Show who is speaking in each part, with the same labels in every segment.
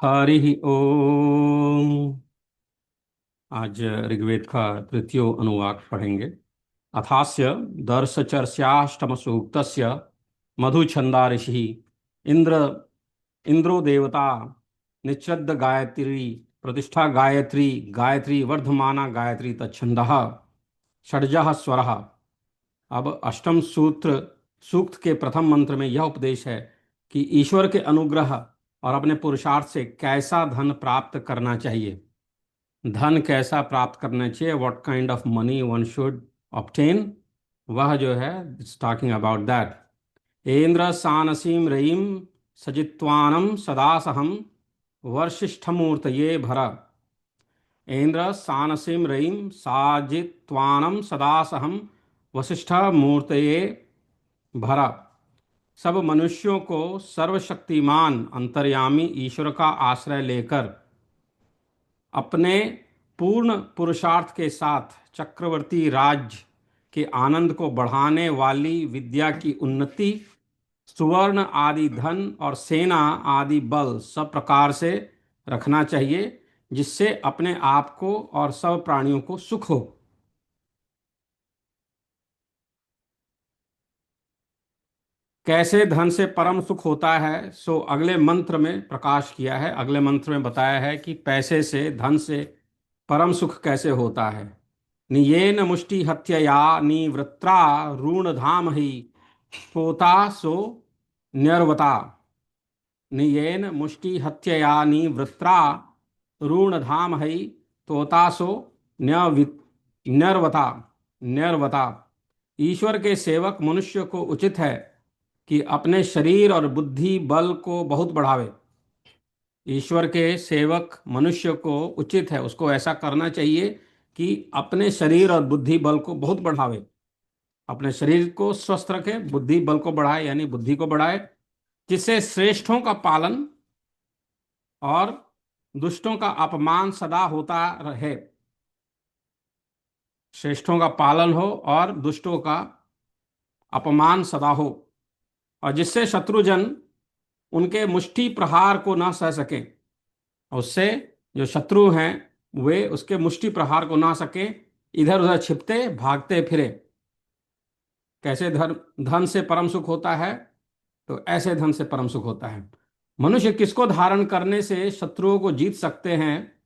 Speaker 1: हरि ओम। आज ऋग्वेद का तृतीय अनुवाक पढ़ेंगे। अथास्य दर्शचर्याष्टम सूक्तस्य मधुछंदा ऋषि इंद्र इंद्रो देवता निश्रद्ध गायत्री प्रतिष्ठा गायत्री गायत्री वर्धमाना गायत्री तच्छंदः षड्जः स्वरः। अब अष्टम सूत्र सूक्त के प्रथम मंत्र में यह उपदेश है कि ईश्वर के अनुग्रह और अपने पुरुषार्थ से कैसा धन प्राप्त करना चाहिए। धन कैसा प्राप्त करना चाहिए, what kind of money one should obtain, वह जो है टॉकिंग अबाउट दैट। इंद्र सानसीम रयिम सजित्वानम सदासहम वर्षिष्ठमूर्तये भर। इंद्र सानसीम रयिम साजित्वानम सदासहम वशिष्ठ मूर्तये भर। सब मनुष्यों को सर्वशक्तिमान अंतर्यामी ईश्वर का आश्रय लेकर अपने पूर्ण पुरुषार्थ के साथ चक्रवर्ती राज्य के आनंद को बढ़ाने वाली विद्या की उन्नति, सुवर्ण आदि धन और सेना आदि बल सब प्रकार से रखना चाहिए, जिससे अपने आप को और सब प्राणियों को सुख हो। कैसे धन से परम सुख होता है, सो अगले मंत्र में प्रकाश किया है। अगले मंत्र में बताया है कि पैसे से, धन से परम सुख कैसे होता है। नियेन मुष्टि हत्यया निवृत्ता ऋण धाम ही पोता सो न्यर्वता। नियेन मुष्टि हत्यया निवृत्ता ऋण धाम ही तोता सो न्यर्वता। न्यर्वता। ईश्वर के सेवक मनुष्य को उचित है कि अपने शरीर और बुद्धि बल को बहुत बढ़ावे। ईश्वर के सेवक मनुष्य को उचित है, उसको ऐसा करना चाहिए कि अपने शरीर और बुद्धि बल को बहुत बढ़ावे। अपने शरीर को स्वस्थ रखे, बुद्धि बल को बढ़ाए, यानी बुद्धि को बढ़ाए, जिससे श्रेष्ठों का पालन और दुष्टों का अपमान सदा होता रहे। श्रेष्ठों का पालन हो और दुष्टों का अपमान सदा हो, और जिससे शत्रुजन उनके मुष्टि प्रहार को ना सह सके। उससे जो शत्रु हैं वे उसके मुष्टि प्रहार को ना सके, इधर उधर छिपते भागते फिरे। कैसे धन धन से परम सुख होता है, तो ऐसे धन से परम सुख होता है। मनुष्य किसको धारण करने से शत्रुओं को जीत सकते हैं?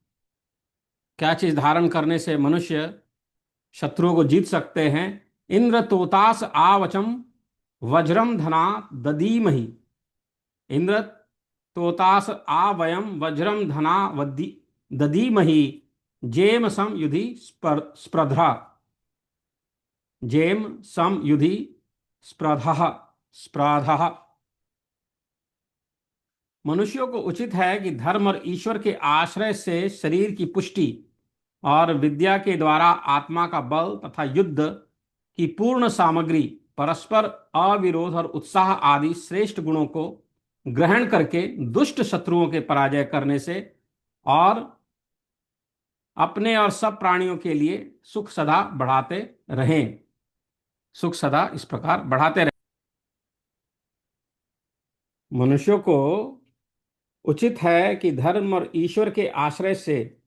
Speaker 1: क्या चीज धारण करने से मनुष्य शत्रुओं को जीत सकते हैं? इंद्र तोतास आवचम वज्रम धना ददीमहि। इंद्र तोतास आवयम वज्रम धना ददीमहि जेम सम युधि स्पर्धा। जेम सम युधि स्पर्धा स्पर्धा। मनुष्यों को उचित है कि धर्म और ईश्वर के आश्रय से शरीर की पुष्टि और विद्या के द्वारा आत्मा का बल तथा युद्ध की पूर्ण सामग्री, परस्पर अविरोध और उत्साह आदि श्रेष्ठ गुणों को ग्रहण करके दुष्ट शत्रुओं के पराजय करने से और अपने और सब प्राणियों के लिए सुख सदा बढ़ाते रहें। सुख सदा इस प्रकार बढ़ाते रहें। मनुष्यों को उचित है कि धर्म और ईश्वर के आश्रय से,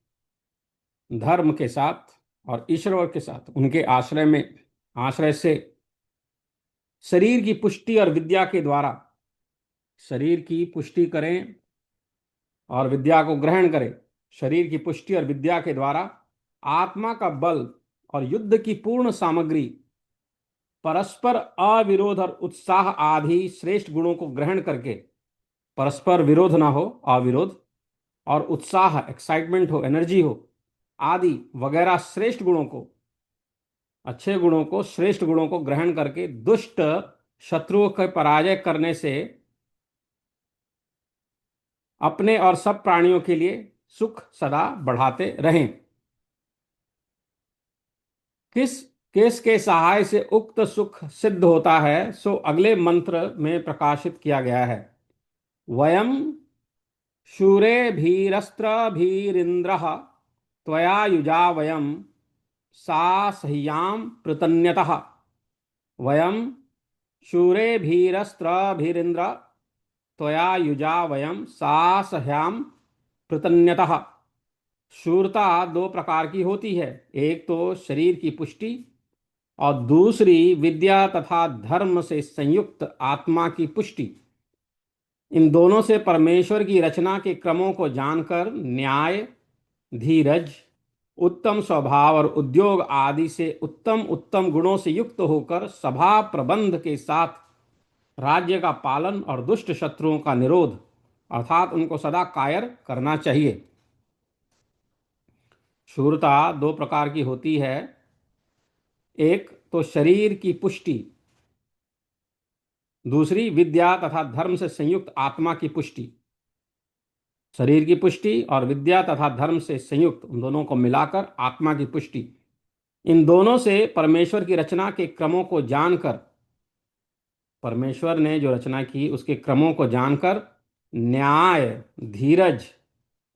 Speaker 1: धर्म के साथ और ईश्वर के साथ उनके आश्रय में, आश्रय से शरीर की पुष्टि और विद्या के द्वारा शरीर की पुष्टि करें और विद्या को ग्रहण करें। शरीर की पुष्टि और विद्या के द्वारा आत्मा का बल और युद्ध की पूर्ण सामग्री, परस्पर अविरोध और उत्साह आदि श्रेष्ठ गुणों को ग्रहण करके, परस्पर विरोध ना हो, अविरोध, और उत्साह, एक्साइटमेंट हो, एनर्जी हो आदि वगैरह श्रेष्ठ गुणों को, अच्छे गुणों को, श्रेष्ठ गुणों को ग्रहण करके दुष्ट शत्रुओं का पराजय करने से अपने और सब प्राणियों के लिए सुख सदा बढ़ाते रहें। किस केस के सहाय से उक्त सुख सिद्ध होता है, सो अगले मंत्र में प्रकाशित किया गया है। वयम शूरेभिरस्त्रभिरिन्द्रः त्वया युजा वयम सासह्याम पृतन्यतः। वयम शूरेभिरस्त्रभिरिन्द्र त्वया युजा वयम सासह्याम प्रतन्यतः। शूरता दो प्रकार की होती है, एक तो शरीर की पुष्टि और दूसरी विद्या तथा धर्म से संयुक्त आत्मा की पुष्टि। इन दोनों से परमेश्वर की रचना के क्रमों को जानकर न्याय, धीरज, उत्तम स्वभाव और उद्योग आदि से उत्तम उत्तम गुणों से युक्त होकर सभा प्रबंध के साथ राज्य का पालन और दुष्ट शत्रुओं का निरोध अर्थात उनको सदा कायर करना चाहिए। शूरता दो प्रकार की होती है, एक तो शरीर की पुष्टि, दूसरी विद्या तथा धर्म से संयुक्त आत्मा की पुष्टि। शरीर की पुष्टि और विद्या तथा धर्म से संयुक्त उन दोनों को मिलाकर आत्मा की पुष्टि। इन दोनों से परमेश्वर की रचना के क्रमों को जानकर, परमेश्वर ने जो रचना की उसके क्रमों को जानकर न्याय, धीरज,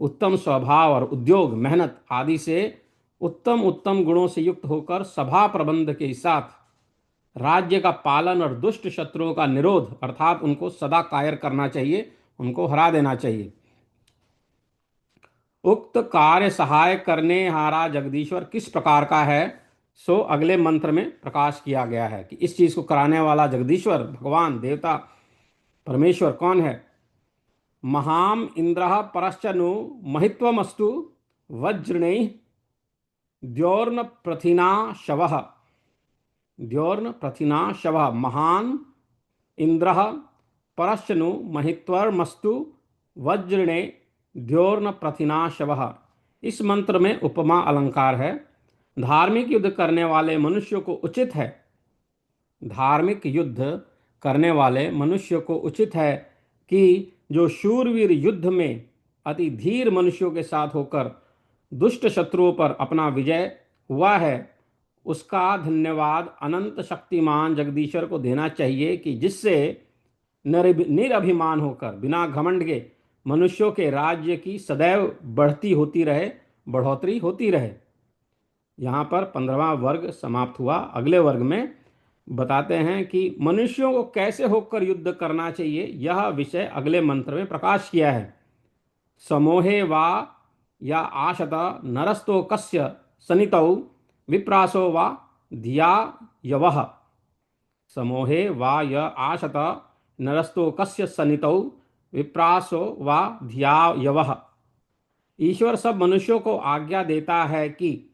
Speaker 1: उत्तम स्वभाव और उद्योग, मेहनत आदि से उत्तम उत्तम गुणों से युक्त होकर सभा प्रबंध के साथ राज्य का पालन और दुष्ट शत्रुओं का निरोध अर्थात उनको सदा कायर करना चाहिए, उनको हरा देना चाहिए। उक्त कार्य सहाय करने हारा जगदीश्वर किस प्रकार का है, सो अगले मंत्र में प्रकाश किया गया है कि इस चीज को कराने वाला जगदीश्वर भगवान देवता परमेश्वर कौन है। महाम इंद्र परश्चनु महित्वमस्तु वज्रणै द्योर्न प्रथिना शवः। द्योर्न प्रथिना शवः महान इंद्र परश्चनु महित्वमस्तु वज्रणे द्योर्न प्रथिना शवः। इस मंत्र में उपमा अलंकार है। धार्मिक युद्ध करने वाले मनुष्य को उचित है, धार्मिक युद्ध करने वाले मनुष्य को उचित है कि जो शूरवीर युद्ध में अति धीर मनुष्यों के साथ होकर दुष्ट शत्रुओं पर अपना विजय हुआ है, उसका धन्यवाद अनंत शक्तिमान जगदीश्वर को देना चाहिए कि जिससे निरभिमान होकर बिना घमंड के मनुष्यों के राज्य की सदैव बढ़ती होती रहे, बढ़ोतरी होती रहे। यहाँ पर 15वां वर्ग समाप्त हुआ। अगले वर्ग में बताते हैं कि मनुष्यों को कैसे होकर युद्ध करना चाहिए, यह विषय अगले मंत्र में प्रकाश किया है। समोहे वा या आशत नरस्तो कस्य सनितौ विप्रासो वा धिया यवः। समोहे वा य आशत नरस्तो कस्य सनितौ विप्रासो वा धिया यवः। ईश्वर सब मनुष्यों को आज्ञा देता है कि,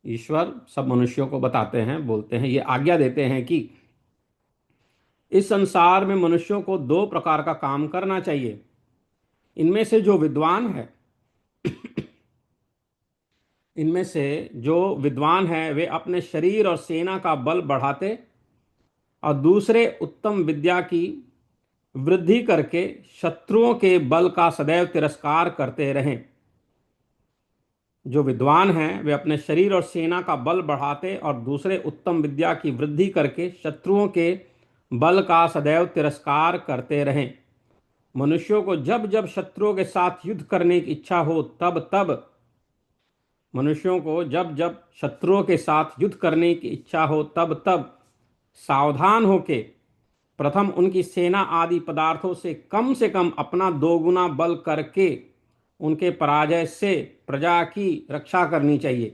Speaker 1: ईश्वर सब मनुष्यों को बताते हैं, बोलते हैं, ये आज्ञा देते हैं कि इस संसार में मनुष्यों को दो प्रकार का काम करना चाहिए। इनमें से जो विद्वान है इनमें से जो विद्वान है वे अपने शरीर और सेना का बल बढ़ाते और दूसरे उत्तम विद्या की वृद्धि करके शत्रुओं के बल का सदैव तिरस्कार करते रहें। जो विद्वान हैं वे अपने शरीर और सेना का बल बढ़ाते और दूसरे उत्तम विद्या की वृद्धि करके शत्रुओं के बल का सदैव तिरस्कार करते रहें। मनुष्यों को जब जब शत्रुओं के साथ युद्ध करने की इच्छा हो तब तब, मनुष्यों को जब जब शत्रुओं के साथ युद्ध करने की इच्छा हो तब तब सावधान होके प्रथम उनकी सेना आदि पदार्थों से कम अपना दोगुना बल करके उनके पराजय से प्रजा की रक्षा करनी चाहिए।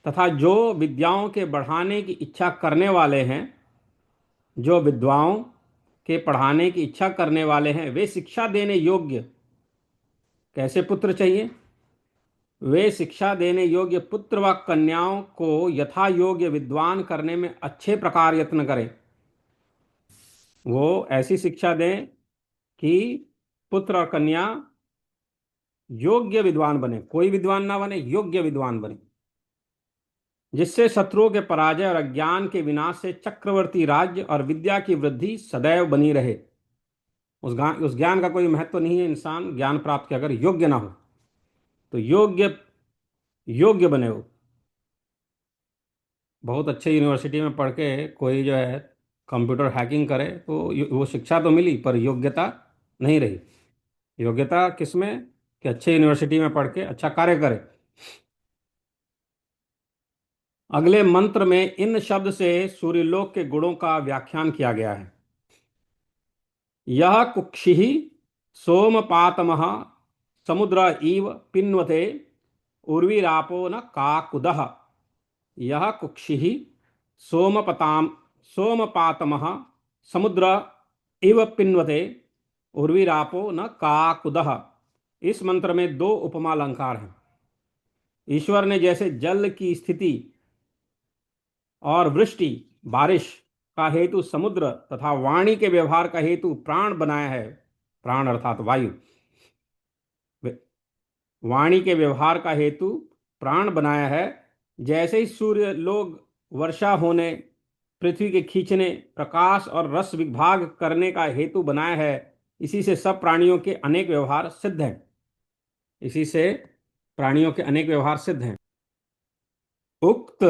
Speaker 1: तथा जो विद्याओं के बढ़ाने की इच्छा करने वाले हैं, जो विद्वाओं के पढ़ाने की इच्छा करने वाले हैं, वे शिक्षा देने योग्य कैसे पुत्र चाहिए, वे शिक्षा देने योग्य पुत्र व कन्याओं को यथा योग्य विद्वान करने में अच्छे प्रकार यत्न करें। वो ऐसी शिक्षा दें कि पुत्र और कन्या योग्य विद्वान बने, कोई विद्वान ना बने, योग्य विद्वान बने, जिससे शत्रुओं के पराजय और अज्ञान के विनाश से चक्रवर्ती राज्य और विद्या की वृद्धि सदैव बनी रहे। उस ज्ञान का कोई महत्व नहीं है, इंसान ज्ञान प्राप्त के अगर योग्य ना हो तो योग्य योग्य बने। वो बहुत अच्छे यूनिवर्सिटी में पढ़ के कोई जो है कंप्यूटर हैकिंग करे तो वो शिक्षा तो मिली पर योग्यता नहीं रही। योग्यता किसमें कि अच्छे यूनिवर्सिटी में पढ़ के अच्छा कार्य करे। अगले मंत्र में इन शब्द से सूर्यलोक के गुणों का व्याख्यान किया गया है। यह कुक्षि सोमपातमः समुद्र इव पिन्वते उर्विरापो न काकुदः यह कुक्षिः सोमपताम सोमपातमः समुद्र इव पिन्वते उर्विरापो न काकुदः। इस मंत्र में दो उपमा अलंकार हैं। ईश्वर ने जैसे जल की स्थिति और वृष्टि बारिश का हेतु समुद्र तथा वाणी के व्यवहार का हेतु प्राण बनाया है, प्राण अर्थात वायु, वाणी के व्यवहार का हेतु प्राण बनाया है, जैसे ही सूर्य लोग वर्षा होने, पृथ्वी के खींचने, प्रकाश और रस विभाग करने का हेतु बनाया है, इसी से सब प्राणियों के अनेक व्यवहार सिद्ध हैं। इसी से प्राणियों के अनेक व्यवहार सिद्ध हैं। उक्त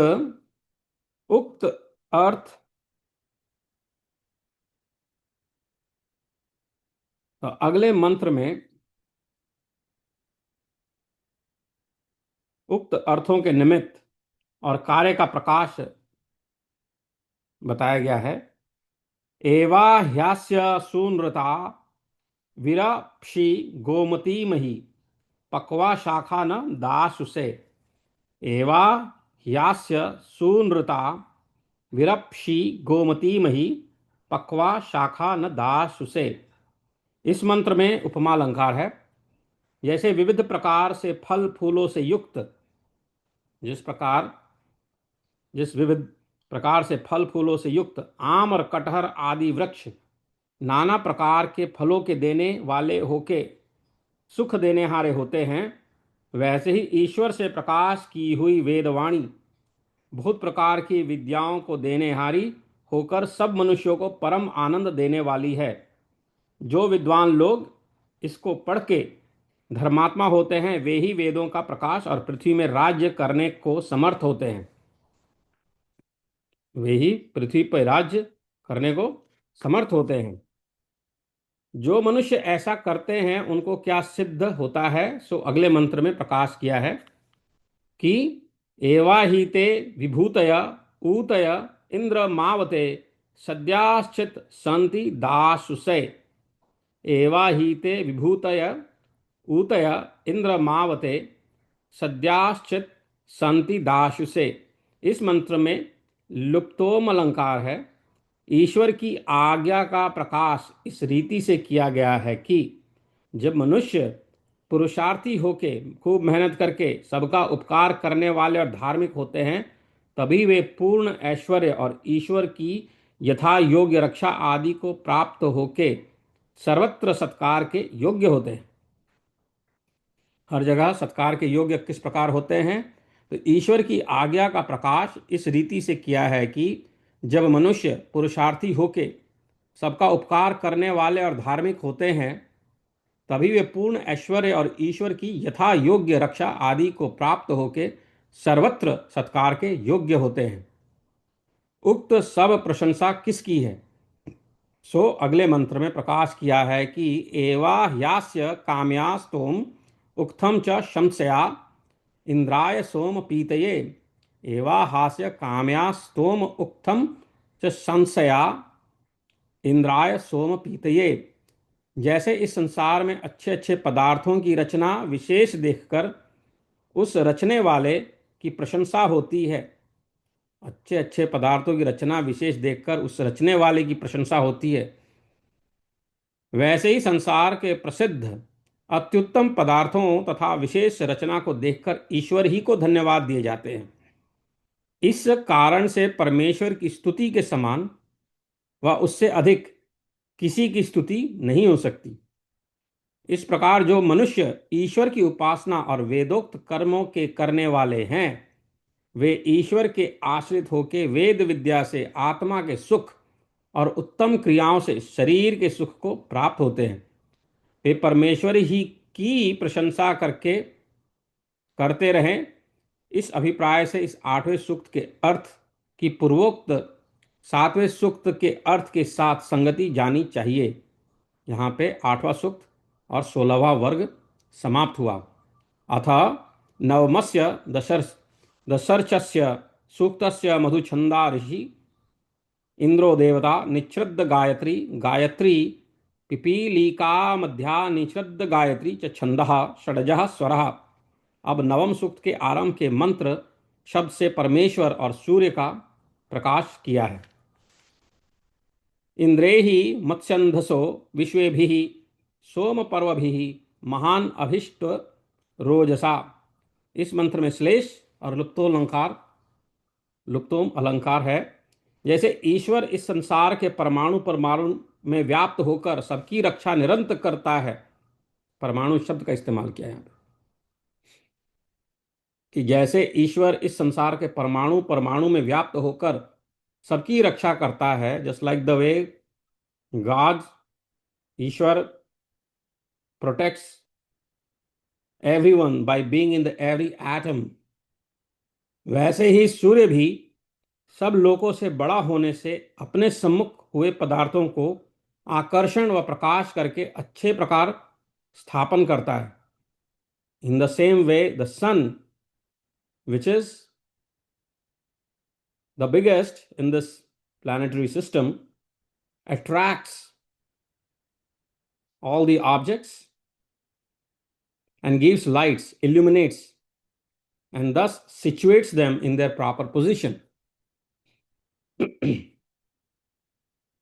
Speaker 1: उक्त अर्थ तो अगले मंत्र में उक्त अर्थों के निमित्त और कार्य का प्रकाश बताया गया है। एवा ह्यास्य सूनृता विरप्षि गोमती मही पक्वा शाखा न दासुसे। एवा ह्यास्य सूनृता विरप्षि गोमती मही पक्वा शाखा न दासुसे। इस मंत्र में उपमा अलंकार है। जैसे विविध प्रकार से फल फूलों से युक्त, जिस विविध प्रकार से फल फूलों से युक्त आम और कटहर आदि वृक्ष नाना प्रकार के फलों के देने वाले होके सुख देने हारे होते हैं, वैसे ही ईश्वर से प्रकाश की हुई वेदवाणी बहुत प्रकार की विद्याओं को देने हारी होकर सब मनुष्यों को परम आनंद देने वाली है। जो विद्वान लोग इसको पढ़ के धर्मात्मा होते हैं, वे ही वेदों का प्रकाश और पृथ्वी में राज्य करने को समर्थ होते हैं। वे ही पृथ्वी पर राज्य करने को समर्थ होते हैं। जो मनुष्य ऐसा करते हैं उनको क्या सिद्ध होता है, सो अगले मंत्र में प्रकाश किया है कि एवा ही ते विभूतय ऊतय इंद्र मावते सद्याश्चित संति दासुसे। एवा ही ते विभूतय ऊतय इंद्र मावते सद्याश्चित संति दासुसे। इस मंत्र में लुप्तोम अलंकार है। ईश्वर की आज्ञा का प्रकाश इस रीति से किया गया है कि जब मनुष्य पुरुषार्थी होके खूब मेहनत करके सबका उपकार करने वाले और धार्मिक होते हैं, तभी वे पूर्ण ऐश्वर्य और ईश्वर की यथा योग्य रक्षा आदि को प्राप्त होके सर्वत्र सत्कार के योग्य होते हैं। हर जगह सत्कार के योग्य किस प्रकार होते हैं, तो ईश्वर की आज्ञा का प्रकाश इस रीति से किया है कि जब मनुष्य पुरुषार्थी होके सबका उपकार करने वाले और धार्मिक होते हैं, तभी वे पूर्ण ऐश्वर्य और ईश्वर की यथा योग्य रक्षा आदि को प्राप्त होके सर्वत्र सत्कार के योग्य होते हैं। उक्त सब प्रशंसा किसकी है, सो अगले मंत्र में प्रकाश किया है कि एवा ह्यास्य काम्यास्तोम उक्थम च शंसया इंद्राय सोम पीतये। एवा हास्य काम्यास्तोम उक्थम च शंसया इंद्राय सोम पीतये। जैसे इस संसार में अच्छे अच्छे पदार्थों की रचना विशेष देखकर उस रचने वाले की प्रशंसा होती है, अच्छे अच्छे पदार्थों की रचना विशेष देखकर उस रचने वाले की प्रशंसा होती है, वैसे ही संसार के प्रसिद्ध अत्युत्तम पदार्थों तथा विशेष रचना को देखकर ईश्वर ही को धन्यवाद दिए जाते हैं। इस कारण से परमेश्वर की स्तुति के समान व उससे अधिक किसी की स्तुति नहीं हो सकती। इस प्रकार जो मनुष्य ईश्वर की उपासना और वेदोक्त कर्मों के करने वाले हैं, वे ईश्वर के आश्रित होकर वेद विद्या से आत्मा के सुख और उत्तम क्रियाओं से शरीर के सुख को प्राप्त होते हैं। वे परमेश्वर ही की प्रशंसा करते रहें। इस अभिप्राय से इस 8वें सूक्त के अर्थ की पूर्वोक्त 7वें सूक्त के अर्थ के साथ संगति जानी चाहिए। यहाँ पे 8वां सूक्त और 16वां वर्ग समाप्त हुआ। अथ नवमस्य दशर्चस्य सूक्तस्य मधुछंदा ऋषि इंद्रो देवता निच्छ्रद्द गायत्री गायत्री पिपीलिका मध्या निषद्द गायत्री च छंदः षडजः स्वरः। अब नवम सूक्त के आरंभ के मंत्र शब्द से परमेश्वर और सूर्य का प्रकाश किया है। इंद्रेहि मत्स्यंधसो विश्वेभिः सोम पर्वभिः महान अभिष्ट रोजसा। इस मंत्र में श्लेष और लुप्तोम अलंकार है। जैसे ईश्वर इस संसार के परमाणु परमाणु में व्याप्त होकर सबकी रक्षा निरंतर करता है। परमाणु शब्द का इस्तेमाल किया है यहाँ पे, कि जैसे ईश्वर इस संसार के परमाणु परमाणु में व्याप्त होकर सबकी रक्षा करता है, just like the way God, Ishwar protects everyone by being in the every atom, वैसे ही सूर्य भी सब लोकों से बड़ा होने से अपने सम्मुख हुए पदार्थों को आकर्षण व प्रकाश करके अच्छे प्रकार स्थापन करता है। In the same way the sun, which is the biggest in this planetary system, attracts all the objects and gives lights, illuminates, and thus situates them in their proper position.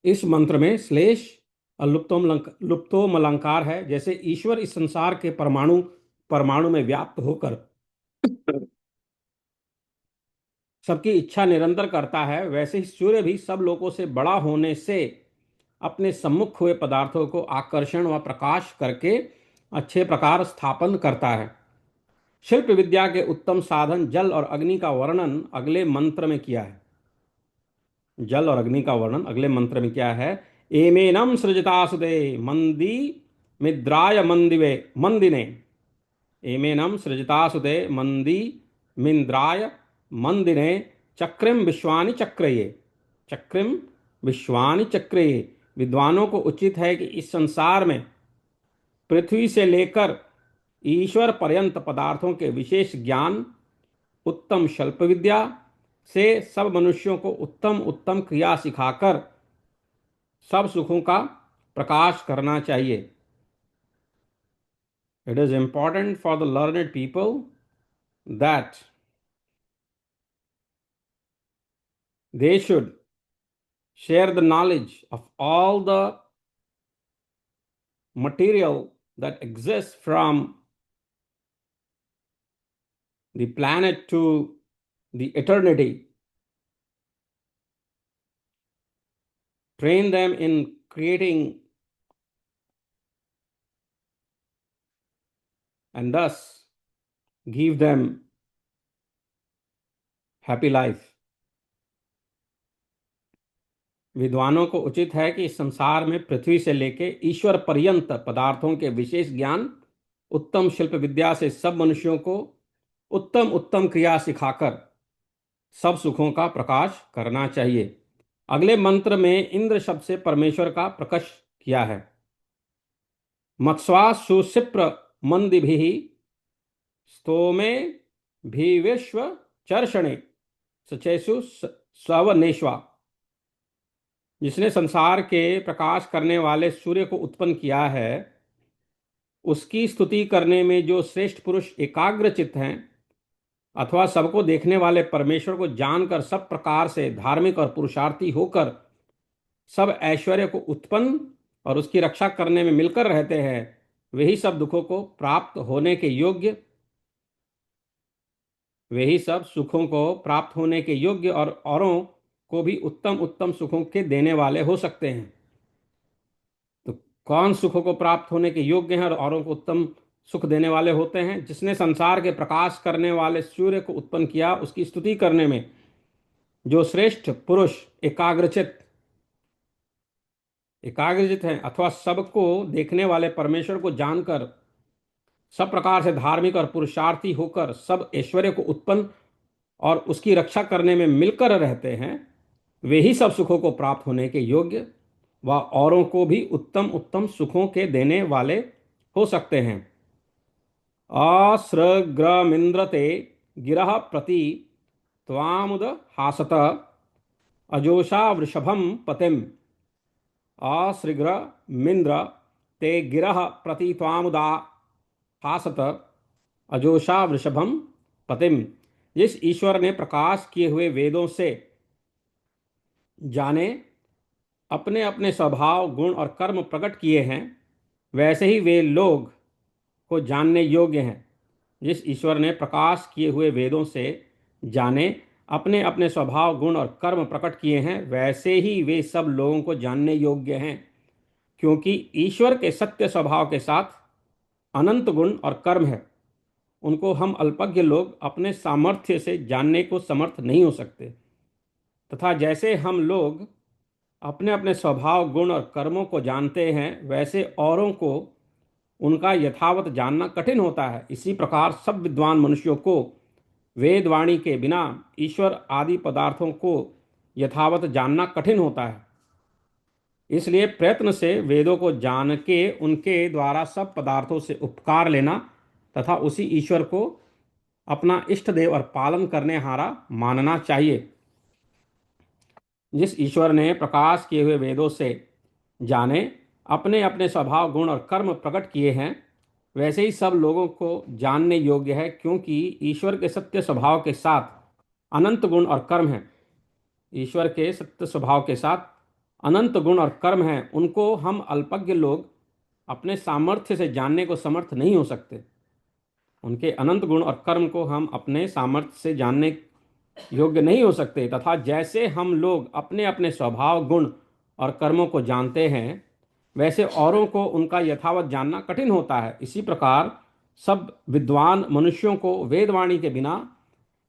Speaker 1: इस मंत्र में श्लेष और लुप्तोम अलंकार है। जैसे ईश्वर इस संसार के परमाणु परमाणु में व्याप्त होकर सबकी इच्छा निरंतर करता है, वैसे ही सूर्य भी सब लोगों से बड़ा होने से अपने सम्मुख हुए पदार्थों को आकर्षण व प्रकाश करके अच्छे प्रकार स्थापन करता है। शिल्प विद्या के उत्तम साधन जल और अग्नि का वर्णन अगले मंत्र में किया है। जल और अग्नि का वर्णन अगले मंत्र में क्या है? एमेनम सृजतासुदे मंदी मिद्राय मंदिवे मंदिने। एमेनम सृजतासुदे मंदी मिंद्राय मंदिने चक्रिम विश्वानि चक्रये। चक्रिम विश्वानि चक्रये। विद्वानों को उचित है कि इस संसार में पृथ्वी से लेकर ईश्वर पर्यंत पदार्थों के विशेष ज्ञान, उत्तम शल्प विद्या से सब मनुष्यों को उत्तम उत्तम क्रिया सिखाकर सब सुखों का प्रकाश करना चाहिए। It is important for the learned people that they should share the knowledge of all the material that exists from the planet to the eternity. Train them in creating and thus give them happy life. विद्वानों को उचित है कि इस संसार में पृथ्वी से लेके ईश्वर पर्यंत पदार्थों के विशेष ज्ञान, उत्तम शिल्प विद्या से सब मनुष्यों को उत्तम उत्तम क्रिया सिखाकर सब सुखों का प्रकाश करना चाहिए। अगले मंत्र में इंद्र शब्द से परमेश्वर का प्रकाश किया है। मत्स्वा सुसिप्र मंदिभिः स्तोमे भी विश्व चर्षणे सचेसु स्वनेश्वा। जिसने संसार के प्रकाश करने वाले सूर्य को उत्पन्न किया है, उसकी स्तुति करने में जो श्रेष्ठ पुरुष एकाग्रचित्त हैं अथवा सबको देखने वाले परमेश्वर को जानकर सब प्रकार से धार्मिक और पुरुषार्थी होकर सब ऐश्वर्य को उत्पन्न और उसकी रक्षा करने में मिलकर रहते हैं, वही सब दुखों को प्राप्त होने के योग्य, वही सब सुखों को प्राप्त होने के योग्य और औरों को भी उत्तम उत्तम सुखों के देने वाले हो सकते हैं। तो कौन सुखों को प्राप्त होने के योग्य हैं और औरों को उत्तम सुख देने वाले होते हैं? जिसने संसार के प्रकाश करने वाले सूर्य को उत्पन्न किया, उसकी स्तुति करने में जो श्रेष्ठ पुरुष एकाग्रचित हैं अथवा सबको देखने वाले परमेश्वर को जानकर सब प्रकार से धार्मिक और पुरुषार्थी होकर सब ऐश्वर्य को उत्पन्न और उसकी रक्षा करने में मिलकर रहते हैं, वे ही सब सुखों को प्राप्त होने के योग्य व औरों को भी उत्तम उत्तम सुखों के देने वाले हो सकते हैं। असृग्रमिंद्रते गिरः प्रति त्वामुद हासत अजोषा वृषभम पतिम। अश्रिग्र मिंद्र ते गिरह प्रति त्वामुदा हासत अजोषा वृषभम पतिम। जिस ईश्वर ने प्रकाश किए हुए वेदों से जाने अपने अपने स्वभाव गुण और कर्म प्रकट किए हैं, वैसे ही वे लोग को जानने योग्य हैं। जिस ईश्वर ने प्रकाश किए हुए वेदों से जाने अपने अपने स्वभाव गुण और कर्म प्रकट किए हैं, वैसे ही वे सब लोगों को जानने योग्य हैं। क्योंकि ईश्वर के सत्य स्वभाव के साथ अनंत गुण और कर्म है, उनको हम अल्पज्ञ लोग अपने सामर्थ्य से जानने को समर्थ नहीं हो सकते। तथा जैसे हम लोग अपने अपने स्वभाव गुण और कर्मों को जानते हैं, वैसे औरों को उनका यथावत जानना कठिन होता है। इसी प्रकार सब विद्वान मनुष्यों को वेदवाणी के बिना ईश्वर आदि पदार्थों को यथावत जानना कठिन होता है। इसलिए प्रयत्न से वेदों को जान के उनके द्वारा सब पदार्थों से उपकार लेना तथा उसी ईश्वर को अपना इष्ट देव और पालन करने हारा मानना चाहिए। जिस ईश्वर ने प्रकाश किए हुए वेदों से जाने अपने अपने स्वभाव गुण और कर्म प्रकट किए हैं, वैसे ही सब लोगों को जानने योग्य है। क्योंकि ईश्वर के सत्य स्वभाव के साथ अनंत गुण और कर्म हैं। ईश्वर के सत्य स्वभाव के साथ अनंत गुण और कर्म हैं, उनको हम अल्पज्ञ लोग अपने सामर्थ्य से जानने को समर्थ नहीं हो सकते। उनके अनंत गुण और कर्म को हम अपने सामर्थ्य से जानने योग्य नहीं हो सकते। तथा जैसे हम लोग अपने अपने स्वभाव गुण और कर्मों को जानते हैं, वैसे औरों को उनका यथावत जानना कठिन होता है। इसी प्रकार सब विद्वान मनुष्यों को वेदवाणी के बिना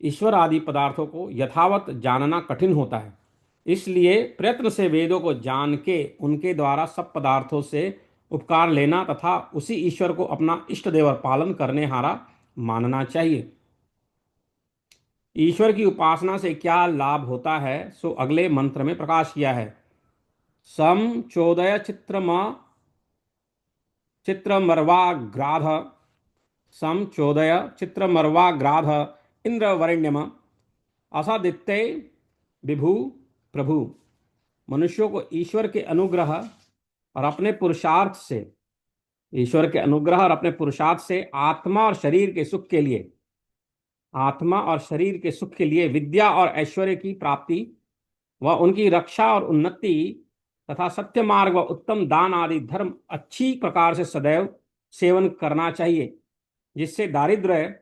Speaker 1: ईश्वर आदि पदार्थों को यथावत जानना कठिन होता है। इसलिए प्रयत्न से वेदों को जान के उनके द्वारा सब पदार्थों से उपकार लेना तथा उसी ईश्वर को अपना इष्ट देव और पालन करने हारा मानना चाहिए। ईश्वर की उपासना से क्या लाभ होता है, सो अगले मंत्र में प्रकाश किया है। सम चोदय चित्रमर्वाग्राध सम चोदय चित्रमर्वाग्राध इंद्रवरेण्यम असादित्य विभु प्रभु। मनुष्यों को ईश्वर के अनुग्रह और अपने पुरुषार्थ से आत्मा और शरीर के सुख के लिए विद्या और ऐश्वर्य की प्राप्ति व उनकी रक्षा और उन्नति तथा सत्य मार्ग व उत्तम दान आदि धर्म अच्छी प्रकार से सदैव सेवन करना चाहिए, जिससे दारिद्र्य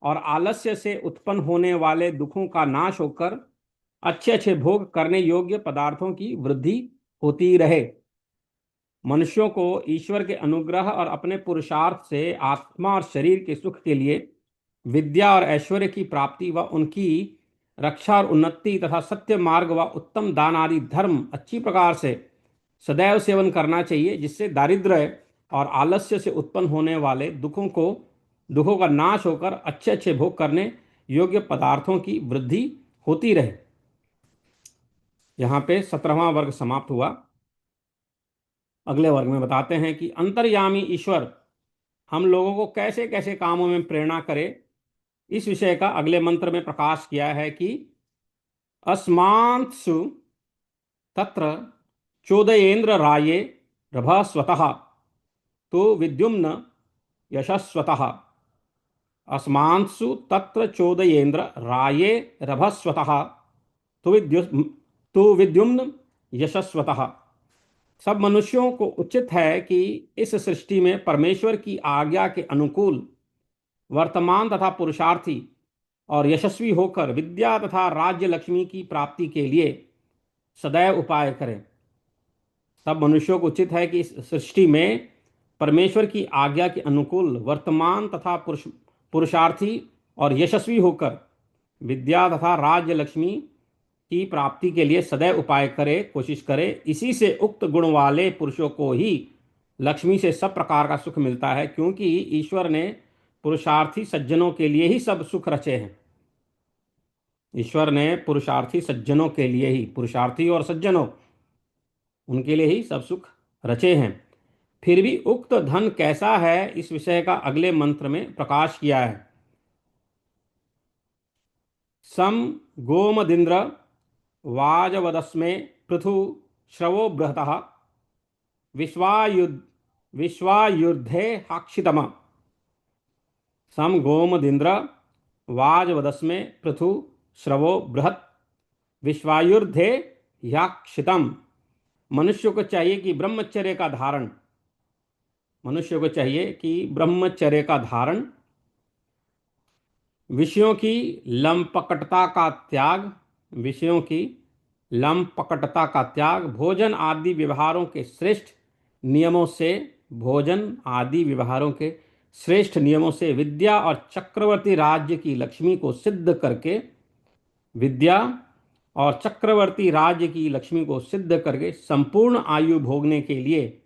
Speaker 1: और आलस्य से उत्पन्न होने वाले दुखों का नाश होकर अच्छे अच्छे भोग करने योग्य पदार्थों की वृद्धि होती रहे। मनुष्यों को ईश्वर के अनुग्रह और अपने पुरुषार्थ से आत्मा और शरीर के सुख के लिए विद्या और ऐश्वर्य की प्राप्ति व उनकी रक्षा और उन्नति तथा सत्य मार्ग व उत्तम दान आदि धर्म अच्छी प्रकार से सदैव सेवन करना चाहिए, जिससे दारिद्र्य और आलस्य से उत्पन्न होने वाले दुखों का नाश होकर अच्छे अच्छे भोग करने योग्य पदार्थों की वृद्धि होती रहे। यहाँ पे 17वां वर्ग समाप्त हुआ। अगले वर्ग में बताते हैं कि अंतर्यामी ईश्वर हम लोगों को कैसे कैसे कामों में प्रेरणा करे। इस विषय का अगले मंत्र में प्रकाश किया है कि अस्मांसु तत्र चोदयेन्द्र राये रभस्वतः तो विद्युम्न यशस्वतः। अस्मांसु तत्र चोदयेन्द्र राये रभस्वतः तो विद्युम्न यशस्वतः। सब मनुष्यों को उचित है कि इस सृष्टि में परमेश्वर की आज्ञा के अनुकूल वर्तमान तथा पुरुषार्थी और यशस्वी होकर विद्या तथा राज्य लक्ष्मी की प्राप्ति के लिए सदैव उपाय करें। सब मनुष्यों को उचित है कि इस सृष्टि में परमेश्वर की आज्ञा के अनुकूल वर्तमान तथा पुरुषार्थी और यशस्वी होकर विद्या तथा राज्य लक्ष्मी की प्राप्ति के लिए सदैव उपाय करे, कोशिश करे। इसी से उक्त गुण वाले पुरुषों को ही लक्ष्मी से सब प्रकार का सुख मिलता है, क्योंकि ईश्वर ने पुरुषार्थी सज्जनों के लिए ही सब सुख रचे हैं। ईश्वर ने पुरुषार्थी सज्जनों के लिए ही, पुरुषार्थी और सज्जनों उनके लिए ही सब सुख रचे हैं। फिर भी उक्त धन कैसा है, इस विषय का अगले मंत्र में प्रकाश किया है। सम गोमदिंद्र वाजवदस्मे पृथु श्रवो बृहतः विश्वायुध विश्वायुर्धे हाक्षितम सम गोमदिन्द्र वाजवदस्मे पृथु श्रवो बृहत् विश्वायुर्धे याक्षितम। मनुष्य को चाहिए कि ब्रह्मचर्य का धारण, मनुष्य को चाहिए कि ब्रह्मचर्य का धारण, विषयों की लंपकटता का त्याग, विषयों की लंपकटता का त्याग, भोजन आदि व्यवहारों के श्रेष्ठ नियमों से, भोजन आदि व्यवहारों के श्रेष्ठ नियमों से विद्या और चक्रवर्ती राज्य की लक्ष्मी को सिद्ध करके, विद्या और चक्रवर्ती राज्य की लक्ष्मी को सिद्ध करके संपूर्ण आयु भोगने के लिए,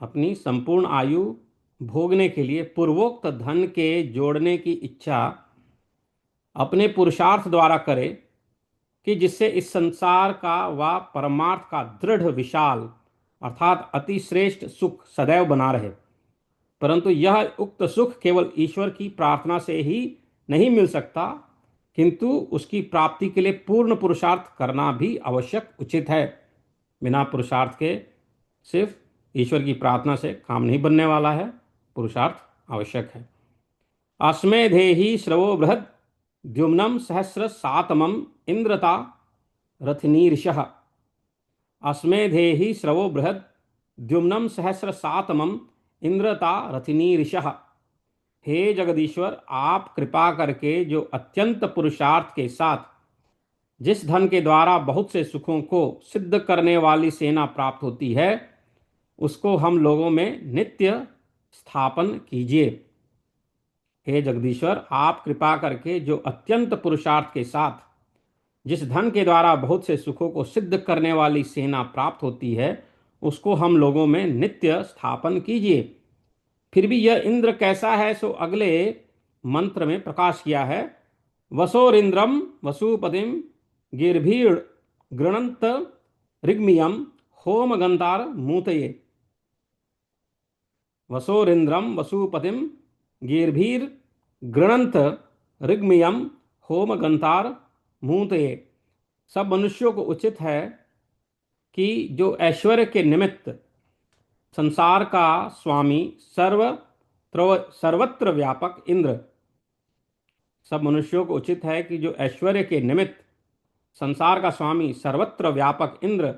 Speaker 1: अपनी संपूर्ण आयु भोगने के लिए पूर्वोक्त धन के जोड़ने की इच्छा अपने पुरुषार्थ द्वारा करे कि जिससे इस संसार का व परमार्थ का दृढ़ विशाल अर्थात अतिश्रेष्ठ सुख सदैव बना रहे। परंतु यह उक्त सुख केवल ईश्वर की प्रार्थना से ही नहीं मिल सकता, किंतु उसकी प्राप्ति के लिए पूर्ण पुरुषार्थ करना भी आवश्यक उचित है। बिना पुरुषार्थ के सिर्फ ईश्वर की प्रार्थना से काम नहीं बनने वाला है, पुरुषार्थ आवश्यक है। अस्मेधेहि श्रवो बृहद द्युम्नम सहस्र सातमम इंद्रता रथनीर्षः। अस्मेधेहि श्रवो बृहद द्युम्नम सहस्र सातमम इंद्रता रथनीर्षः। हे जगदीश्वर, आप कृपा करके जो अत्यंत पुरुषार्थ के साथ जिस धन के द्वारा बहुत से सुखों को सिद्ध करने वाली सेना प्राप्त होती है, उसको हम लोगों में नित्य स्थापन कीजिए। हे जगदीश्वर, आप कृपा करके जो अत्यंत पुरुषार्थ के साथ जिस धन के द्वारा बहुत से सुखों को सिद्ध करने वाली सेना प्राप्त होती है, उसको हम लोगों में नित्य स्थापन कीजिए। फिर भी यह इंद्र कैसा है, सो अगले मंत्र में प्रकाश किया है। वसोरिंद्रम वसुपतिम गिरभीर गृणंत ऋग्मियम होमगंतार मूतये। वसोरिंद्रम वसुपतिम गिरभीर गृणंत ऋग्मियम होमगंतार मूतये। सब मनुष्यों को उचित है कि जो ऐश्वर्य के निमित्त संसार का स्वामी सर्वत्र व्यापक इंद्र, सब मनुष्यों को उचित है कि जो ऐश्वर्य के निमित्त संसार का स्वामी सर्वत्र व्यापक इंद्र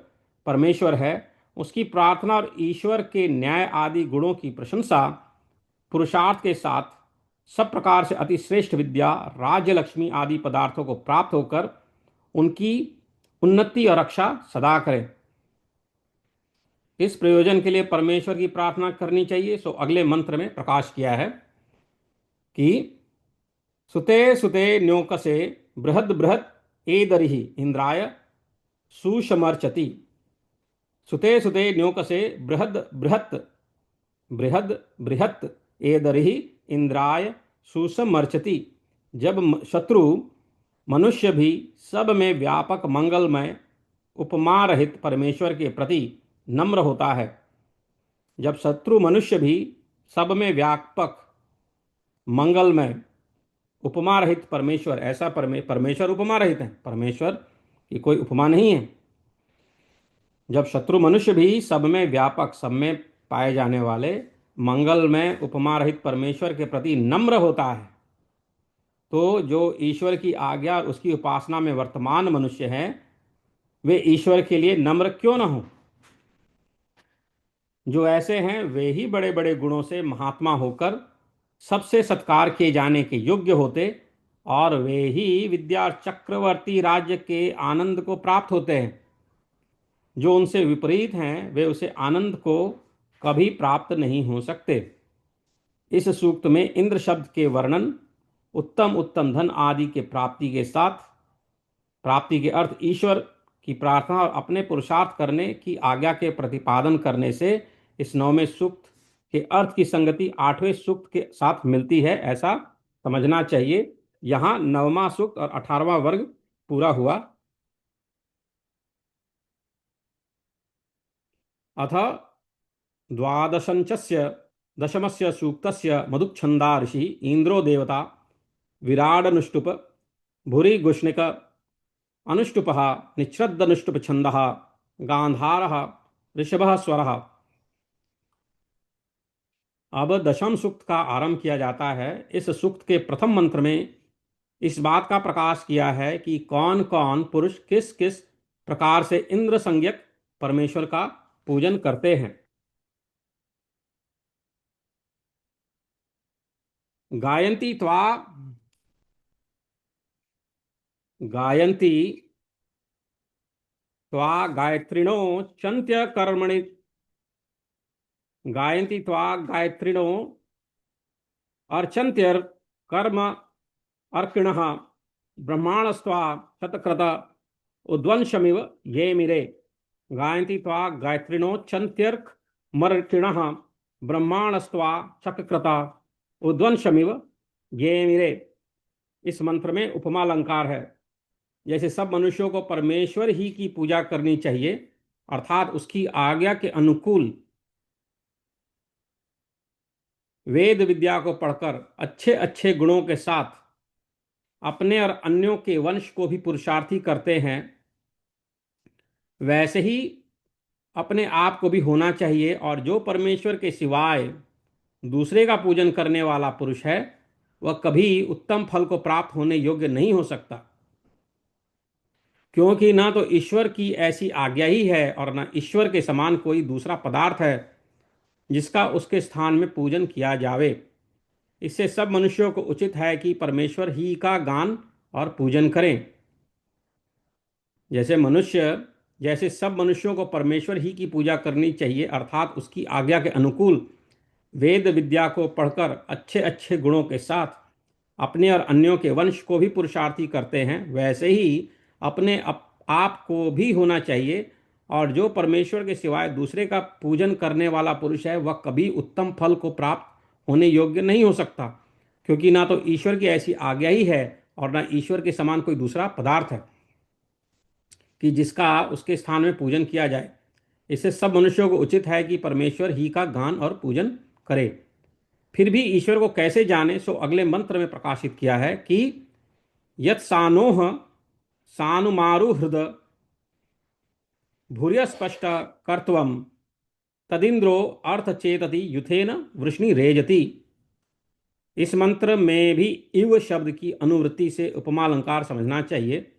Speaker 1: परमेश्वर है, उसकी प्रार्थना और ईश्वर के न्याय आदि गुणों की प्रशंसा पुरुषार्थ के साथ सब प्रकार से अति श्रेष्ठ विद्या, राज्य, लक्ष्मी आदि पदार्थों को प्राप्त होकर उनकी उन्नति और रक्षा सदा करें। इस प्रयोजन के लिए परमेश्वर की प्रार्थना करनी चाहिए। सो अगले मंत्र में प्रकाश किया है कि सुते सुते न्योकसे बृहद बृहद एदरिहि इंद्राय सुषमर्चति। सुते सुते न्योकसे बृहद बृहत बृहद बृहत एदरिहि इंद्राय सुषमर्चति। जब शत्रु मनुष्य भी सब में व्यापक मंगलमय उपमा रहित परमेश्वर के प्रति नम्र होता है, जब शत्रु मनुष्य भी सब में व्यापक मंगलमय उपमा रहित परमेश्वर, ऐसा परमेश्वर उपमा रहित है, परमेश्वर की कोई उपमा नहीं है। जब शत्रु मनुष्य भी सब में व्यापक, सब में पाए जाने वाले मंगलमय उपमा रहित परमेश्वर के प्रति नम्र होता है, तो जो ईश्वर की आज्ञा और उसकी उपासना में वर्तमान मनुष्य हैं, वे ईश्वर के लिए नम्र क्यों न हो। जो ऐसे हैं वे ही बड़े बड़े गुणों से महात्मा होकर सबसे सत्कार किए जाने के योग्य होते, और वे ही विद्या चक्रवर्ती राज्य के आनंद को प्राप्त होते हैं। जो उनसे विपरीत हैं वे उसे आनंद को कभी प्राप्त नहीं हो सकते। इस सूक्त में इंद्र शब्द के वर्णन उत्तम उत्तम धन आदि के प्राप्ति के साथ, प्राप्ति के अर्थ ईश्वर की प्रार्थना और अपने पुरुषार्थ करने की आज्ञा के प्रतिपादन करने से इस 9वें सूक्त के अर्थ की संगति 8वें सूक्त के साथ मिलती है, ऐसा समझना चाहिए। यहाँ 9वां सूक्त और 18वां वर्ग पूरा हुआ। अथ द्वादशंचस्य दशमस्य सूक्तस्य मधुच्छन्दा ऋषि इंद्रो देवता विराडनुष्टुप भूरिगुष्णिक अनुष्टुपः निच्छ्रद्दनुष्टुप छन्दः गान्धारः ऋषभः स्वरः। अब दशम सूक्त का आरंभ किया जाता है। इस सूक्त के प्रथम मंत्र में इस बात का प्रकाश किया है कि कौन कौन पुरुष किस किस प्रकार से इंद्र संज्ञक परमेश्वर का पूजन करते हैं। गायन्ति त्वा गायन्ति त्वा गायत्रिणो चन्त्य कर्मणि गायन्ति त्वा गायत्रिणो अर्चन्त्यर् कर्म अर्किणः ब्रह्माणस्त्वा शतक्रत उद्वंशमिव ये मिरे। गायन्ति त्वा गायत्रिणोच्चन्त्यर्क मर्किणः ब्रह्माणस्त्वा शतक्रत उद्वंशमिव ये मिरे। इस मंत्र में उपमा अलंकार है। जैसे सब मनुष्यों को परमेश्वर ही की पूजा करनी चाहिए, अर्थात उसकी आज्ञा के अनुकूल वेद विद्या को पढ़कर अच्छे अच्छे गुणों के साथ अपने और अन्यों के वंश को भी पुरुषार्थी करते हैं, वैसे ही अपने आप को भी होना चाहिए। और जो परमेश्वर के सिवाय दूसरे का पूजन करने वाला पुरुष है, वह कभी उत्तम फल को प्राप्त होने योग्य नहीं हो सकता, क्योंकि ना तो ईश्वर की ऐसी आज्ञा ही है और ना ईश्वर के समान कोई दूसरा पदार्थ है जिसका उसके स्थान में पूजन किया जावे। इससे सब मनुष्यों को उचित है कि परमेश्वर ही का गान और पूजन करें। जैसे मनुष्य जैसे सब मनुष्यों को परमेश्वर ही की पूजा करनी चाहिए, अर्थात उसकी आज्ञा के अनुकूल वेद विद्या को पढ़कर अच्छे अच्छे गुणों के साथ अपने और अन्यों के वंश को भी पुरुषार्थी करते हैं, वैसे ही अपने आप को भी होना चाहिए। और जो परमेश्वर के सिवाय दूसरे का पूजन करने वाला पुरुष है, वह कभी उत्तम फल को प्राप्त होने योग्य नहीं हो सकता, क्योंकि ना तो ईश्वर की ऐसी आज्ञा ही है और ना ईश्वर के समान कोई दूसरा पदार्थ है कि जिसका उसके स्थान में पूजन किया जाए। इससे सब मनुष्यों को उचित है कि परमेश्वर ही का गान और पूजन करे। फिर भी ईश्वर को कैसे जाने, सो अगले मंत्र में प्रकाशित किया है कि यत् सानोह सानुमारु हृद भूर्य स्पष्ट कर्तवम तदिंद्रो अर्थ चेतति युथेन वृष्णि रेजति। इस मंत्र में भी इव शब्द की अनुवृत्ति से उपमा अलंकार समझना चाहिए।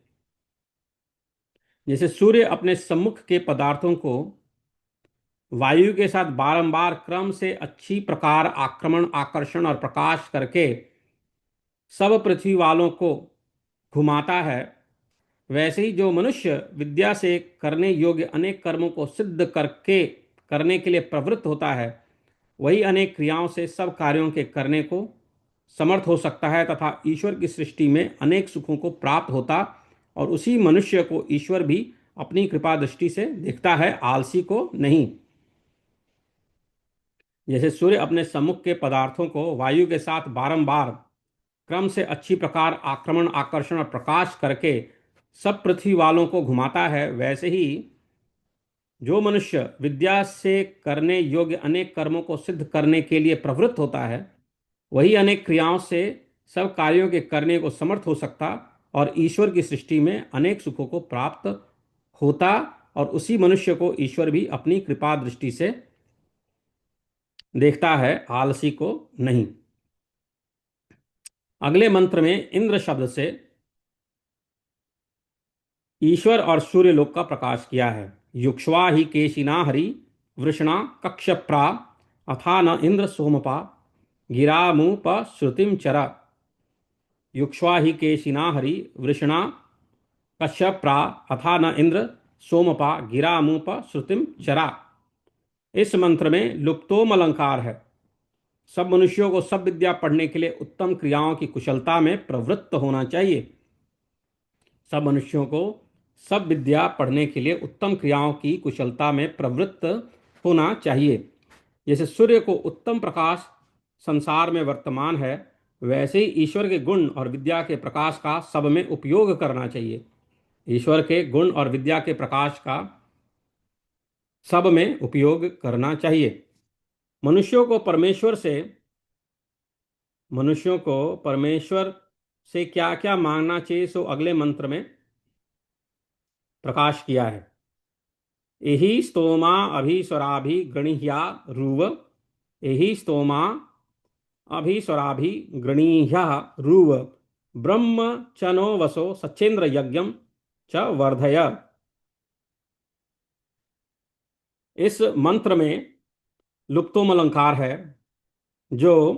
Speaker 1: जैसे सूर्य अपने सम्मुख के पदार्थों को वायु के साथ बारंबार क्रम से अच्छी प्रकार आक्रमण आकर्षण और प्रकाश करके सब पृथ्वी वालों को घुमाता है, वैसे ही जो मनुष्य विद्या से करने योग्य अनेक कर्मों को सिद्ध करके करने के लिए प्रवृत्त होता है, वही अनेक क्रियाओं से सब कार्यों के करने को समर्थ हो सकता है तथा ईश्वर की सृष्टि में अनेक सुखों को प्राप्त होता। और उसी मनुष्य को ईश्वर भी अपनी कृपा दृष्टि से देखता है, आलसी को नहीं। जैसे सूर्य अपने सम्मुख के पदार्थों को वायु के साथ बारंबार क्रम से अच्छी प्रकार आक्रमण आकर्षण और प्रकाश करके सब पृथ्वी वालों को घुमाता है, वैसे ही जो मनुष्य विद्या से करने योग्य अनेक कर्मों को सिद्ध करने के लिए प्रवृत्त होता है, वही अनेक क्रियाओं से सब कार्यों के करने को समर्थ हो सकता और ईश्वर की सृष्टि में अनेक सुखों को प्राप्त होता। और उसी मनुष्य को ईश्वर भी अपनी कृपा दृष्टि से देखता है, आलसी को नहीं। अगले मंत्र में इंद्र शब्द से ईश्वर और सूर्य लोक का प्रकाश किया है। युक्ष्वा ही केशिना हरि वृषणा कक्षप्रा अथा न इंद्र सोमपा गिरामुप श्रुतिम चरा। युक्ष्वा ही केशिना हरि वृषणा कश्यप्रा अथा न इंद्र सोमपा गिरामुप श्रुतिम चरा। इस मंत्र में लुप्तोम अलंकार है। सब मनुष्यों को सब विद्या पढ़ने के लिए उत्तम क्रियाओं की कुशलता में प्रवृत्त होना चाहिए। सब मनुष्यों को सब विद्या पढ़ने के लिए उत्तम क्रियाओं की कुशलता में प्रवृत्त होना चाहिए। जैसे सूर्य को उत्तम प्रकाश संसार में वर्तमान है, वैसे ही ईश्वर के गुण और विद्या के प्रकाश का सब में उपयोग करना चाहिए। ईश्वर के गुण और विद्या के प्रकाश का सब में उपयोग करना चाहिए। मनुष्यों को परमेश्वर से मनुष्यों को परमेश्वर से क्या क्या मांगना चाहिए, सो अगले मंत्र में प्रकाश किया है। एहि स्तोमा अभिस्वराभि गृणीह्या रुव। एहि स्तोमा अभिस्वराभि गृणीह्या रुव। ब्रह्म च नो वसो सचेन्द्र यज्ञम च वर्धय। इस मंत्र में लुप्तोम अलंकार है। जो